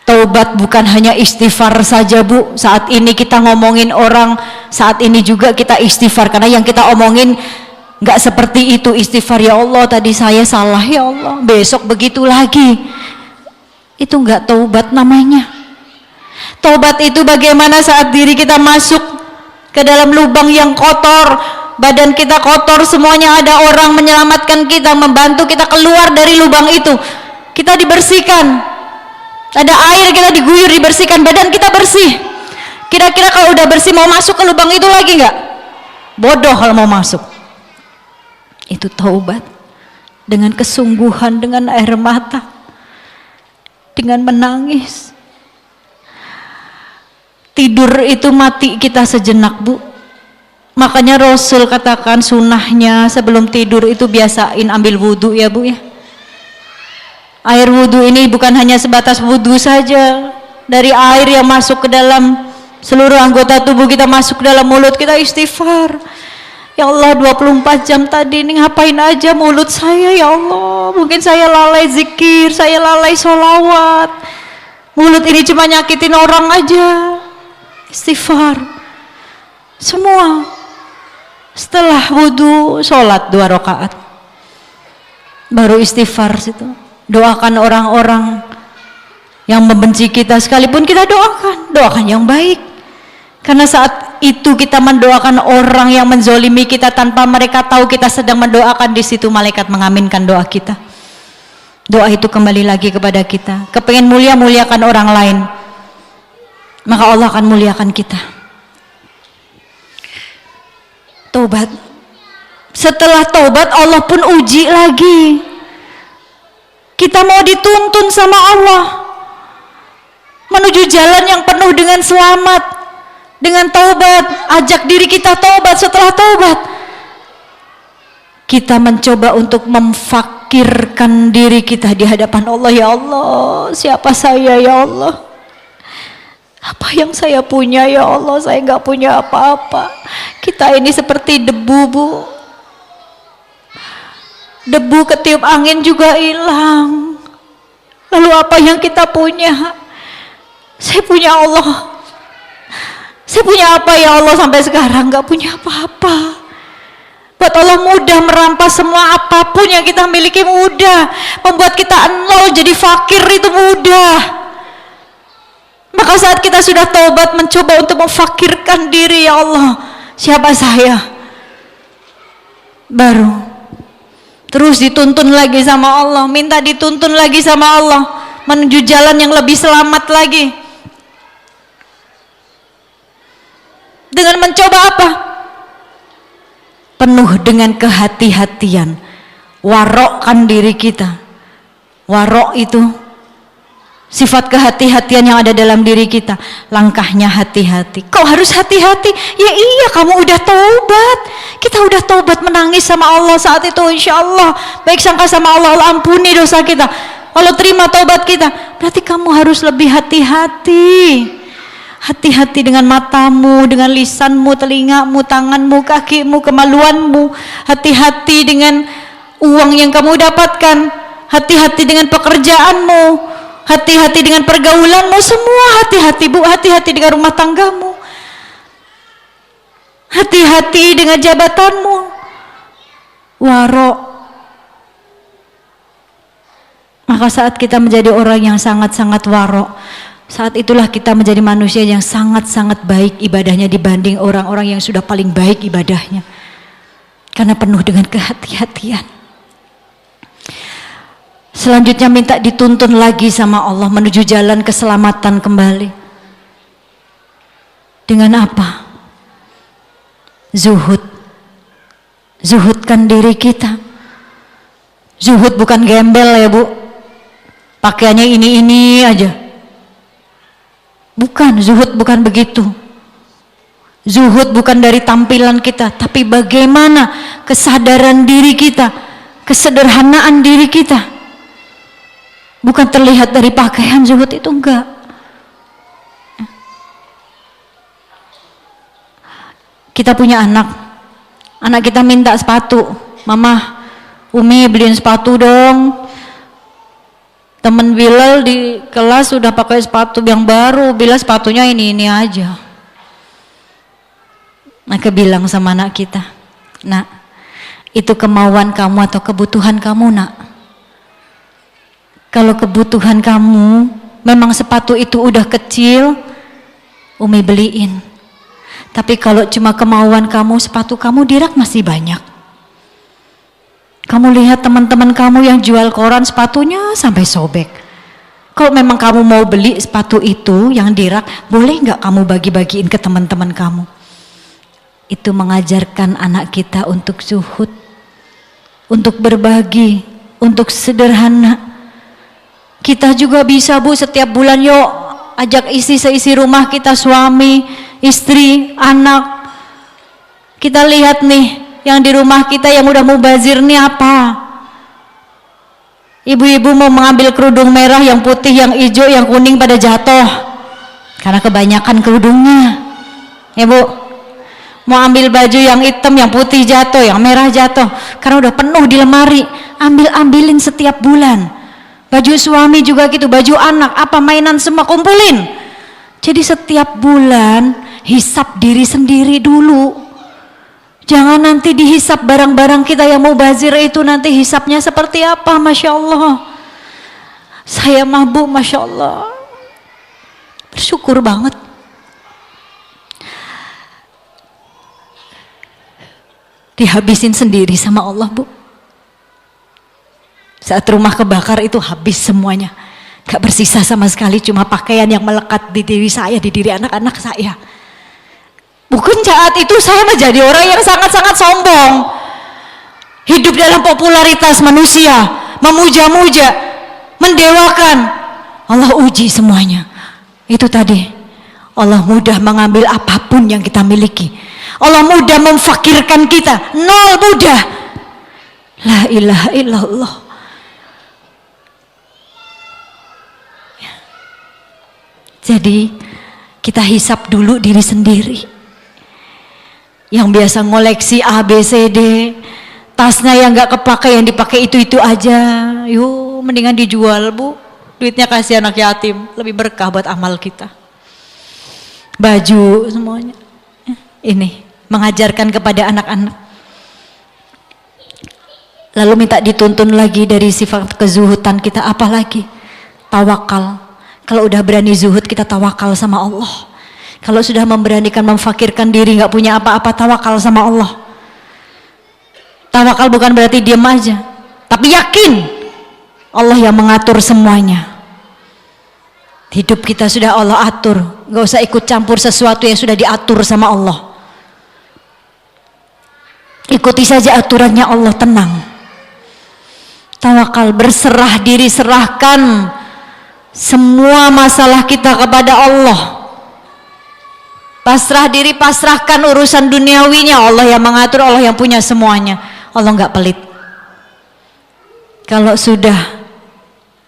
Taubat bukan hanya istighfar saja Bu. Saat ini kita ngomongin orang, saat ini juga kita istighfar, karena yang kita omongin nggak seperti itu. Istighfar, ya Allah tadi saya salah ya Allah, besok begitu lagi. Itu nggak taubat namanya. Taubat itu bagaimana saat diri kita masuk ke dalam lubang yang kotor, badan kita kotor, semuanya ada orang menyelamatkan kita, membantu kita keluar dari lubang itu. Kita dibersihkan. Ada air, kita diguyur, dibersihkan, badan kita bersih. Kira-kira kalau udah bersih mau masuk ke lubang itu lagi nggak? Bodoh kalau mau masuk. Itu taubat dengan kesungguhan, dengan air mata, dengan menangis. Tidur itu mati kita sejenak, Bu. Makanya Rasul katakan sunnahnya sebelum tidur itu biasain ambil wudhu ya, Bu ya. Air wudhu ini bukan hanya sebatas wudhu saja. Dari air yang masuk ke dalam seluruh anggota tubuh kita, masuk ke dalam mulut kita, istighfar. Ya Allah, 24 jam tadi ini ngapain aja mulut saya ya Allah. Mungkin saya lalai zikir, saya lalai sholawat. Mulut ini cuma nyakitin orang aja. Istighfar. Semua. Setelah wudhu, sholat 2 rakaat. Baru istighfar situ. Doakan orang-orang yang membenci kita, sekalipun kita doakan. Doakan yang baik. Karena saat itu kita mendoakan orang yang menzolimi kita tanpa mereka tahu kita sedang mendoakan, di situ malaikat mengaminkan doa kita. Doa itu kembali lagi kepada kita. Kepengen mulia, muliakan orang lain, maka Allah akan muliakan kita. Tobat. Setelah tobat Allah pun uji lagi. Kita mau dituntun sama Allah menuju jalan yang penuh dengan selamat. Dengan taubat, ajak diri kita taubat. Setelah taubat, kita mencoba untuk memfakirkan diri kita di hadapan Allah. Ya Allah, siapa saya ya Allah? Apa yang saya punya ya Allah? Saya nggak punya apa-apa. Kita ini seperti debu, Bu. Debu ketiup angin juga hilang. Lalu apa yang kita punya? Saya punya Allah. Saya punya apa ya Allah? Sampai sekarang nggak punya apa-apa. Buat Allah mudah merampas semua, apapun yang kita miliki mudah. Membuat kita nol jadi fakir itu mudah. Maka saat kita sudah taubat, mencoba untuk memfakirkan diri, ya Allah, siapa saya? Baru terus dituntun lagi sama Allah, minta dituntun lagi sama Allah menuju jalan yang lebih selamat lagi. Dengan mencoba apa? Penuh dengan kehati-hatian. Warokkan diri kita. Warok itu sifat kehati-hatian yang ada dalam diri kita. Langkahnya hati-hati. Kau harus hati-hati. Ya iya, kamu udah taubat. Kita udah taubat, menangis sama Allah saat itu, insya Allah baik sangka sama Allah, Allah ampuni dosa kita, Allah terima taubat kita. Berarti kamu harus lebih hati-hati. Hati-hati dengan matamu, dengan lisanmu, telingamu, tanganmu, kakimu, kemaluanmu. Hati-hati dengan uang yang kamu dapatkan. Hati-hati dengan pekerjaanmu. Hati-hati dengan pergaulanmu. Semua hati-hati, Bu. Hati-hati dengan rumah tanggamu. Hati-hati dengan jabatanmu. Warok. Maka saat kita menjadi orang yang sangat-sangat warok, saat itulah kita menjadi manusia yang sangat-sangat baik ibadahnya dibanding orang-orang yang sudah paling baik ibadahnya. Karena penuh dengan kehati-hatian. Selanjutnya minta dituntun lagi sama Allah menuju jalan keselamatan kembali. Dengan apa? Zuhud. Zuhudkan diri kita. Zuhud bukan gembel ya, Bu. Pakaiannya ini aja. Bukan, zuhud bukan begitu. Zuhud bukan dari tampilan kita, tapi bagaimana kesadaran diri kita, kesederhanaan diri kita. Bukan terlihat dari pakaian, zuhud itu enggak. Kita punya anak kita minta sepatu. Mama, Umi beliin sepatu dong. Temen Bilal di kelas sudah pakai sepatu yang baru, Bilal sepatunya ini aja. Maka bilang sama anak kita, Nak, itu kemauan kamu atau kebutuhan kamu, Nak? Kalau kebutuhan kamu memang sepatu itu udah kecil, Umi beliin. Tapi kalau cuma kemauan kamu, sepatu kamu di rak masih banyak. Kamu lihat teman-teman kamu yang jual koran, sepatunya sampai sobek. Kalau memang kamu mau beli sepatu itu yang di rak, boleh nggak kamu bagi-bagiin ke teman-teman kamu? Itu mengajarkan anak kita untuk zuhud, untuk berbagi, untuk sederhana. Kita juga bisa, Bu, setiap bulan yuk ajak seisi rumah kita, suami, istri, anak. Kita lihat nih, yang di rumah kita yang udah mubazir nih apa? Ibu-ibu mau mengambil kerudung merah, yang putih, yang hijau, yang kuning pada jatuh karena kebanyakan kerudungnya, ya Bu. Mau ambil baju yang hitam, yang putih jatuh, yang merah jatuh karena udah penuh di lemari. Ambilin setiap bulan. Baju suami juga gitu, baju anak, apa mainan semua kumpulin. Jadi setiap bulan hisap diri sendiri dulu. Jangan nanti dihisap barang-barang kita yang mubazir itu, nanti hisapnya seperti apa. Masya Allah, saya mabuk, Masya Allah, bersyukur banget. Dihabisin sendiri sama Allah, Bu. Saat rumah kebakar itu habis semuanya, gak bersisa sama sekali, cuma pakaian yang melekat di diri saya, di diri anak-anak saya. Bukan saat itu saya menjadi orang yang sangat-sangat sombong, hidup dalam popularitas manusia, memuja-muja, mendewakan. Allah uji semuanya. Itu tadi, Allah mudah mengambil apapun yang kita miliki. Allah mudah memfakirkan kita, nol mudah. La ilaha illallah. Jadi kita hisap dulu diri sendiri. Yang biasa ngoleksi A, B, C, D, tasnya yang gak kepakai, yang dipakai itu aja. Yuk, mendingan dijual, Bu. Duitnya kasih anak yatim, lebih berkah buat amal kita. Baju semuanya. Ini mengajarkan kepada anak-anak. Lalu minta dituntun lagi dari sifat kezuhudan kita, apa lagi? Tawakal. Kalau udah berani zuhud, kita tawakal sama Allah. Kalau sudah memberanikan memfakirkan diri, gak punya apa-apa, tawakal sama Allah. Tawakal bukan berarti diam aja, tapi yakin Allah yang mengatur semuanya. Hidup kita sudah Allah atur, gak usah ikut campur sesuatu yang sudah diatur sama Allah. Ikuti saja aturannya Allah, tenang. Tawakal, berserah diri, serahkan semua masalah kita kepada Allah. Pasrah diri, pasrahkan urusan duniawinya. Allah yang mengatur, Allah yang punya semuanya. Allah nggak pelit. Kalau sudah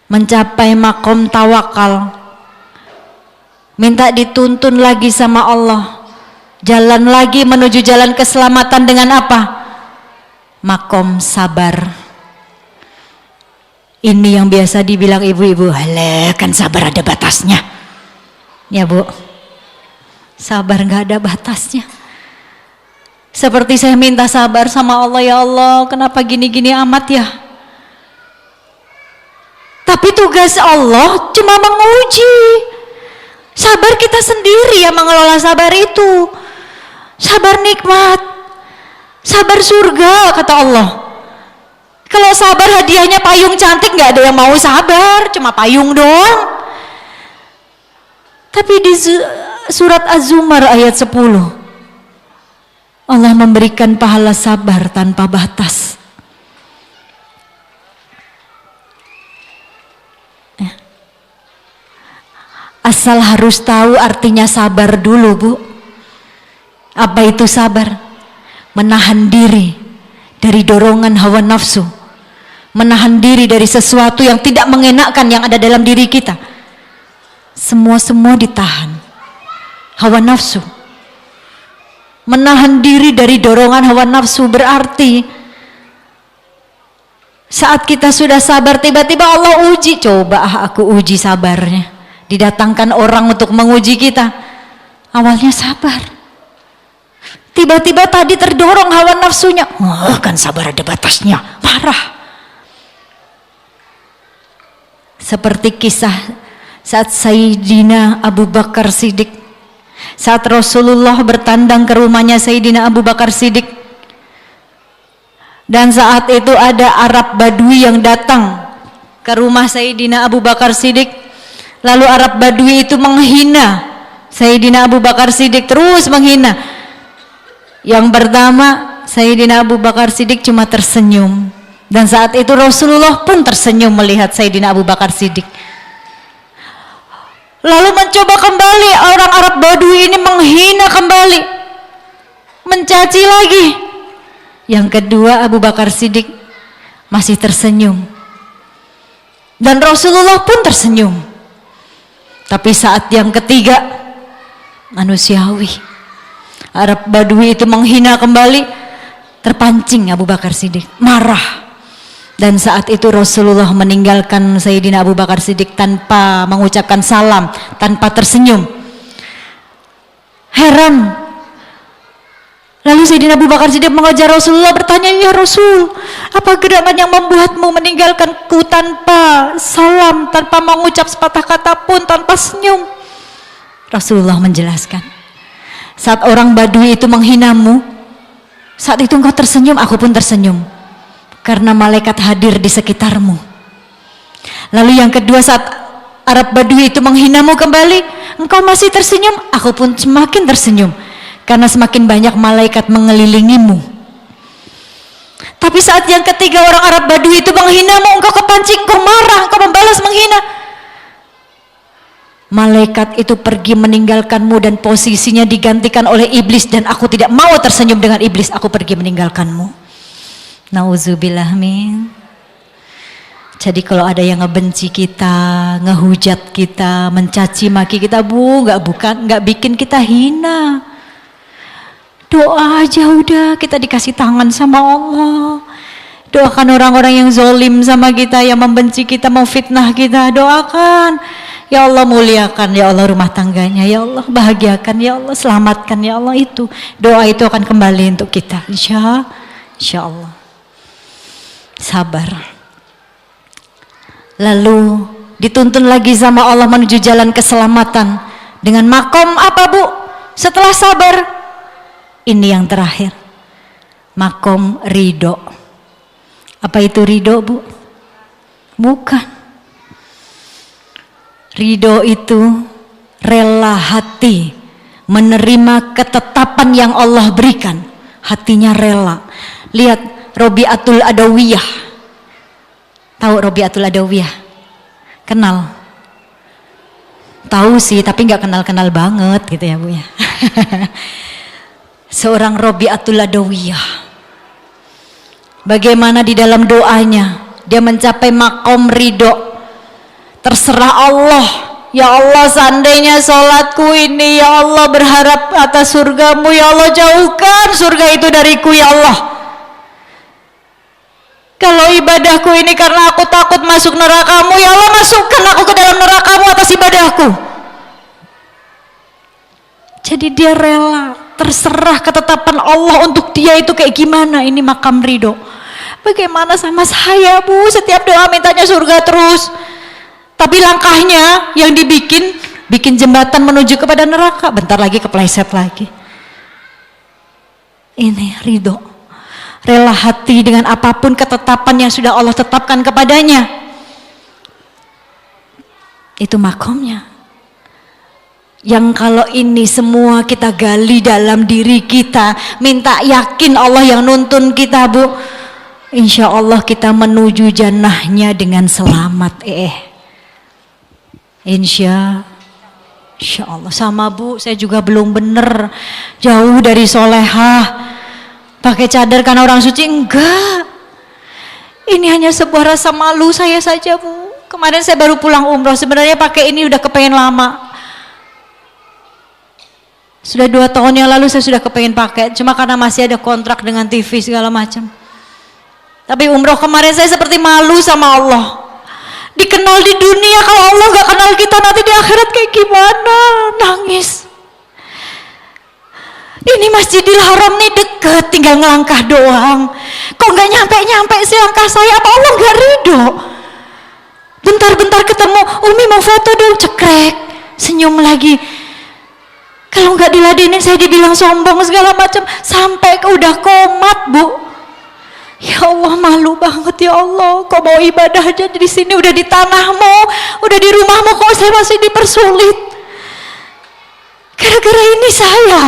mencapai makom tawakal, minta dituntun lagi sama Allah. Jalan lagi menuju jalan keselamatan dengan apa? Makom sabar. Ini yang biasa dibilang ibu-ibu, halah kan sabar ada batasnya. Ya Bu, sabar nggak ada batasnya. Seperti saya minta sabar sama Allah, ya Allah kenapa gini-gini amat ya. Tapi tugas Allah cuma menguji. Sabar kita sendiri yang mengelola sabar itu. Sabar nikmat, sabar surga kata Allah. Kalau sabar hadiahnya payung cantik, nggak ada yang mau sabar, cuma payung doang. Tapi di surat Az-Zumar ayat 10, Allah memberikan pahala sabar tanpa batas. Asal harus tahu artinya sabar dulu, Bu. Apa itu sabar? Menahan diri dari dorongan hawa nafsu, menahan diri dari sesuatu yang tidak mengenakkan yang ada dalam diri kita. Semua ditahan. Hawa nafsu, menahan diri dari dorongan hawa nafsu berarti saat kita sudah sabar, tiba-tiba Allah uji. Coba aku uji sabarnya. Didatangkan orang untuk menguji kita. Awalnya sabar, tiba-tiba tadi terdorong hawa nafsunya. Kan sabar ada batasnya, marah. Seperti kisah saat Sayyidina Abu Bakar Siddiq, saat Rasulullah bertandang ke rumahnya Sayyidina Abu Bakar Siddiq, dan saat itu ada Arab Badui yang datang ke rumah Sayyidina Abu Bakar Siddiq. Lalu Arab Badui itu menghina Sayyidina Abu Bakar Siddiq, terus menghina. Yang pertama, Sayyidina Abu Bakar Siddiq cuma tersenyum. Dan saat itu Rasulullah pun tersenyum melihat Sayyidina Abu Bakar Siddiq. Lalu mencoba kembali, orang Arab Badui ini menghina kembali, mencaci lagi. Yang kedua, Abu Bakar Siddiq masih tersenyum, dan Rasulullah pun tersenyum. Tapi saat yang ketiga, manusiawi, Arab Badui itu menghina kembali, terpancing Abu Bakar Siddiq marah. Dan saat itu Rasulullah meninggalkan Sayyidina Abu Bakar Siddiq tanpa mengucapkan salam, tanpa tersenyum. Heran. Lalu Sayyidina Abu Bakar Siddiq mengejar Rasulullah, bertanya, "Ya Rasul, apa gerangan yang membuatmu meninggalkanku tanpa salam, tanpa mengucap sepatah kata pun, tanpa senyum?" Rasulullah menjelaskan, saat orang Badui itu menghinamu, saat itu engkau tersenyum, aku pun tersenyum, karena malaikat hadir di sekitarmu. Lalu yang kedua, saat Arab Badui itu menghinamu kembali, engkau masih tersenyum, aku pun semakin tersenyum, karena semakin banyak malaikat mengelilingimu. Tapi saat yang ketiga, orang Arab Badui itu menghinamu, engkau kepancing, engkau marah, engkau membalas menghina. Malaikat itu pergi meninggalkanmu dan posisinya digantikan oleh iblis, dan aku tidak mau tersenyum dengan iblis, aku pergi meninggalkanmu. Nauzubillah min. Jadi kalau ada yang ngebenci kita, ngehujat kita, mencaci maki kita, nggak bikin kita hina. Doa aja udah, kita dikasih tangan sama Allah. Doakan orang-orang yang zolim sama kita, yang membenci kita, mau fitnah kita, doakan. Ya Allah muliakan, ya Allah rumah tangganya, ya Allah bahagiakan, ya Allah selamatkan, ya Allah. Itu doa itu akan kembali untuk kita, insya Allah. Sabar. Lalu dituntun lagi sama Allah menuju jalan keselamatan dengan makom apa, Bu? Setelah sabar, ini yang terakhir, makom ridho. Apa itu ridho, Bu? Bukan. Ridho itu rela hati menerima ketetapan yang Allah berikan. Hatinya rela. Lihat Robi'atul Adawiyah. Tahu Robi'atul Adawiyah? Kenal? Tahu sih, tapi nggak kenal-kenal banget gitu ya, Bu ya. Seorang Robi'atul Adawiyah, bagaimana di dalam doanya dia mencapai makom ridho. Terserah Allah, ya Allah, seandainya sholatku ini, ya Allah, berharap atas surgamu, ya Allah, jauhkan surga itu dariku, ya Allah. Kalau ibadahku ini karena aku takut masuk nerakamu, ya Allah, masukkan aku ke dalam nerakamu atas ibadahku. Jadi dia rela, terserah ketetapan Allah untuk dia itu kayak gimana. Ini makam ridho. Bagaimana sama saya, Bu? Setiap doa mintanya surga terus, tapi langkahnya yang bikin jembatan menuju kepada neraka, bentar lagi kepleset lagi. Ini ridho, rela hati dengan apapun ketetapan yang sudah Allah tetapkan kepadanya. Itu makomnya. Yang kalau ini semua kita gali dalam diri kita, minta yakin Allah yang nuntun kita, Bu, insya Allah kita menuju jannahnya dengan selamat. Insya Allah. Sama, Bu, saya juga belum bener, jauh dari solehah. Pakai cadar karena orang suci, enggak. Ini hanya sebuah rasa malu saya saja, Bu. Kemarin saya baru pulang umroh, sebenarnya pakai ini udah kepengen lama. Sudah 2 tahun yang lalu saya sudah kepengen pakai, cuma karena masih ada kontrak dengan TV segala macam. Tapi umroh kemarin saya seperti malu sama Allah. Dikenal di dunia, kalau Allah gak kenal kita nanti di akhirat kayak gimana? Nangis. Ini Masjidil Haram nih deket, tinggal ngelangkah doang. Kok gak nyampe-nyampe sih langkah saya? Apa Allah gak ridho? Bentar-bentar ketemu, Umi mau foto dong, cekrek, senyum lagi. Kalau nggak diladenin saya dibilang sombong segala macam, sampai udah komat, Bu. Ya Allah, malu banget, ya Allah. Kok mau ibadah aja di sini, udah di tanahmu, udah di rumahmu, kok saya masih dipersulit. Gara-gara ini saya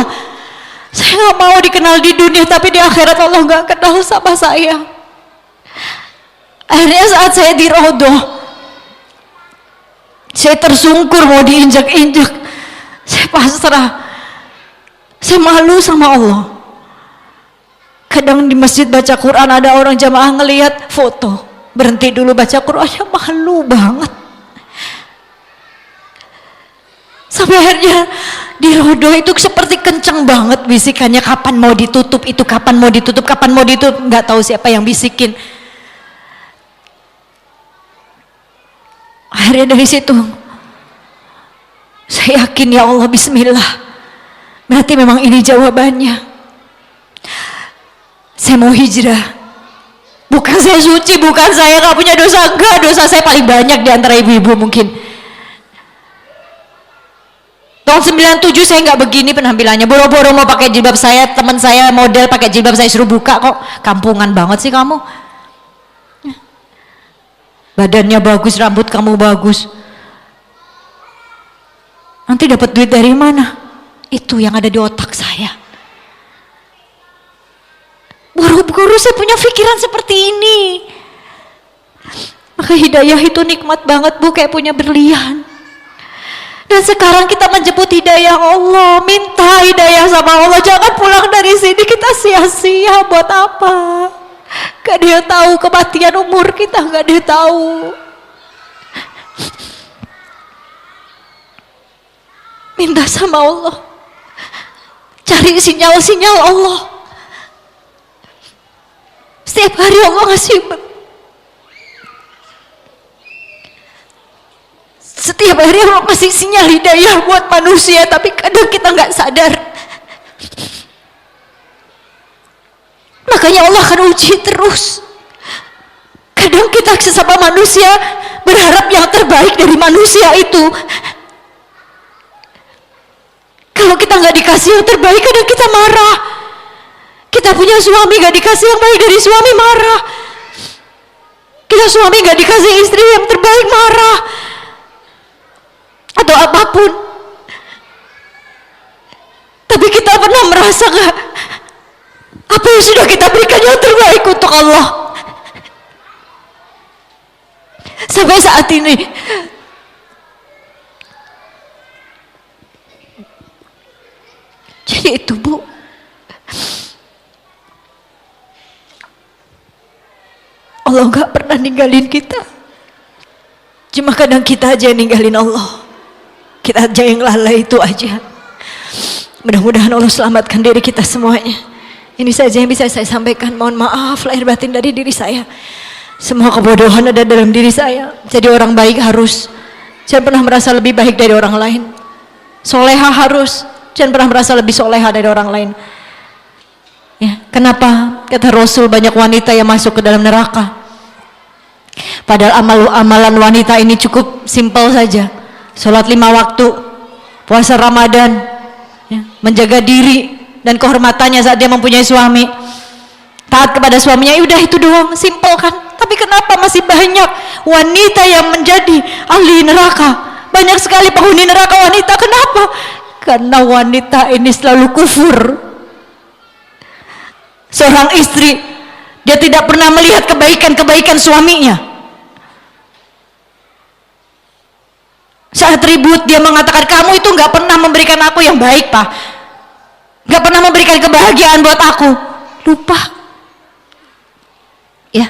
nggak mau dikenal di dunia, tapi di akhirat Allah nggak kenal sama saya. Akhirnya saat saya di Rodoh, Saya tersungkur mau diinjak-injak. Saya pasrah. Saya malu sama Allah. Kadang di masjid baca Quran ada orang jamaah ngelihat foto, berhenti dulu baca Quran, ya malu banget. Sampai akhirnya di rodo itu seperti kenceng banget bisikannya, kapan mau ditutup itu, kapan mau ditutup, kapan mau ditutup, nggak tahu siapa yang bisikin. Akhirnya dari situ saya yakin, ya Allah, bismillah, berarti memang ini jawabannya. Saya mau hijrah. Bukan saya suci, bukan saya nggak punya dosa, enggak, dosa saya paling banyak di antara ibu-ibu mungkin. Tahun 97 saya nggak begini penampilannya, boro-boro mau pakai jilbab, saya teman saya model pakai jilbab, saya suruh buka, kok kampungan banget sih kamu. Badannya bagus, rambut kamu bagus, nanti dapat duit dari mana? Itu yang ada di otak saya. Buru-buru saya punya pikiran seperti ini. Maka hidayah itu nikmat banget Bu, kayak punya berlian. Dan sekarang kita menjemput hidayah Allah, minta hidayah sama Allah. Jangan pulang dari sini kita sia-sia, buat apa? Gak dia tahu kematian umur kita, gak dia tahu. Minta sama Allah, cari sinyal-sinyal Allah. Setiap hari Allah ngasih, setiap hari Allah ngasih sinyal hidayah buat manusia, tapi kadang kita nggak sadar. Makanya Allah akan uji terus. Kadang kita sesama manusia berharap yang terbaik dari manusia itu. Kalau kita nggak dikasih yang terbaik, kadang kita marah. Kita punya suami gak dikasih yang baik dari suami, marah. Kita suami gak dikasih istri yang terbaik, marah. Atau apapun. Tapi kita pernah merasa gak, apa yang sudah kita berikan yang terbaik untuk Allah? Sampai saat ini jadi itu Bu, Allah gak pernah ninggalin kita. Cuma kadang kita aja yang ninggalin Allah. Kita aja yang lalai, itu aja. Mudah-mudahan Allah selamatkan diri kita semuanya. Ini saja yang bisa saya sampaikan. Mohon maaf lahir batin dari diri saya. Semua kebodohan ada dalam diri saya. Jadi orang baik harus, jangan pernah merasa lebih baik dari orang lain. Soleha harus, jangan pernah merasa lebih soleha dari orang lain. Ya, kenapa kata Rasul banyak wanita yang masuk ke dalam neraka? Padahal amalan wanita ini cukup simpel saja. Sholat 5 waktu, puasa Ramadan, ya, menjaga diri dan kehormatannya saat dia mempunyai suami, taat kepada suaminya, udah itu doang, simpel kan? Tapi kenapa masih banyak wanita yang menjadi ahli neraka? Banyak sekali penghuni neraka wanita. Kenapa? Karena wanita ini selalu kufur. Seorang istri, dia tidak pernah melihat kebaikan-kebaikan suaminya. Saat ribut dia mengatakan, kamu itu nggak pernah memberikan aku yang baik, Pak, nggak pernah memberikan kebahagiaan buat aku. Lupa, ya.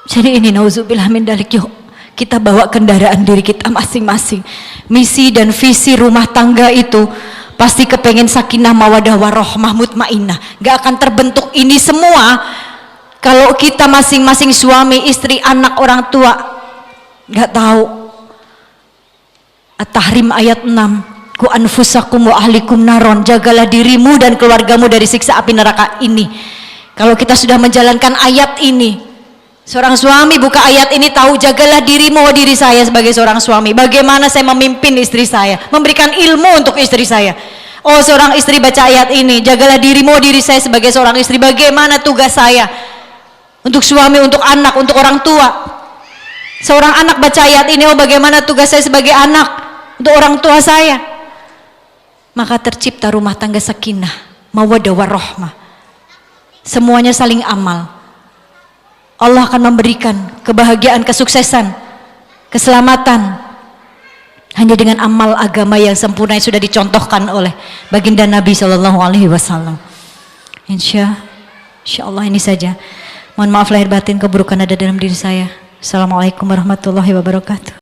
Jadi ini nauzubillah min dalik, yuk kita bawa kendaraan diri kita masing-masing. Misi dan visi rumah tangga itu pasti kepengen sakinah mawadah warohmah mutmainah. Gak akan terbentuk ini semua kalau kita masing-masing suami, istri, anak, orang tua gak tahu. At-Tahrim ayat 6, ku anfusakum wa ahlikum naron, jagalah dirimu dan keluargamu dari siksa api neraka ini. Kalau kita sudah menjalankan ayat ini, seorang suami buka ayat ini, tahu jagalah dirimu, diri saya sebagai seorang suami, bagaimana saya memimpin istri saya, memberikan ilmu untuk istri saya. Oh, seorang istri baca ayat ini, jagalah dirimu, diri saya sebagai seorang istri, bagaimana tugas saya untuk suami, untuk anak, untuk orang tua. Seorang anak baca ayat ini, oh bagaimana tugas saya sebagai anak untuk orang tua saya. Maka tercipta rumah tangga sakinah mawaddah warahmah, semuanya saling amal. Allah akan memberikan kebahagiaan, kesuksesan, keselamatan hanya dengan amal agama yang sempurna yang sudah dicontohkan oleh baginda Nabi Shallallahu Alaihi Wasallam. Insya Allah ini saja. Mohon maaf lahir batin keburukan ada dalam diri saya. Assalamualaikum warahmatullahi wabarakatuh.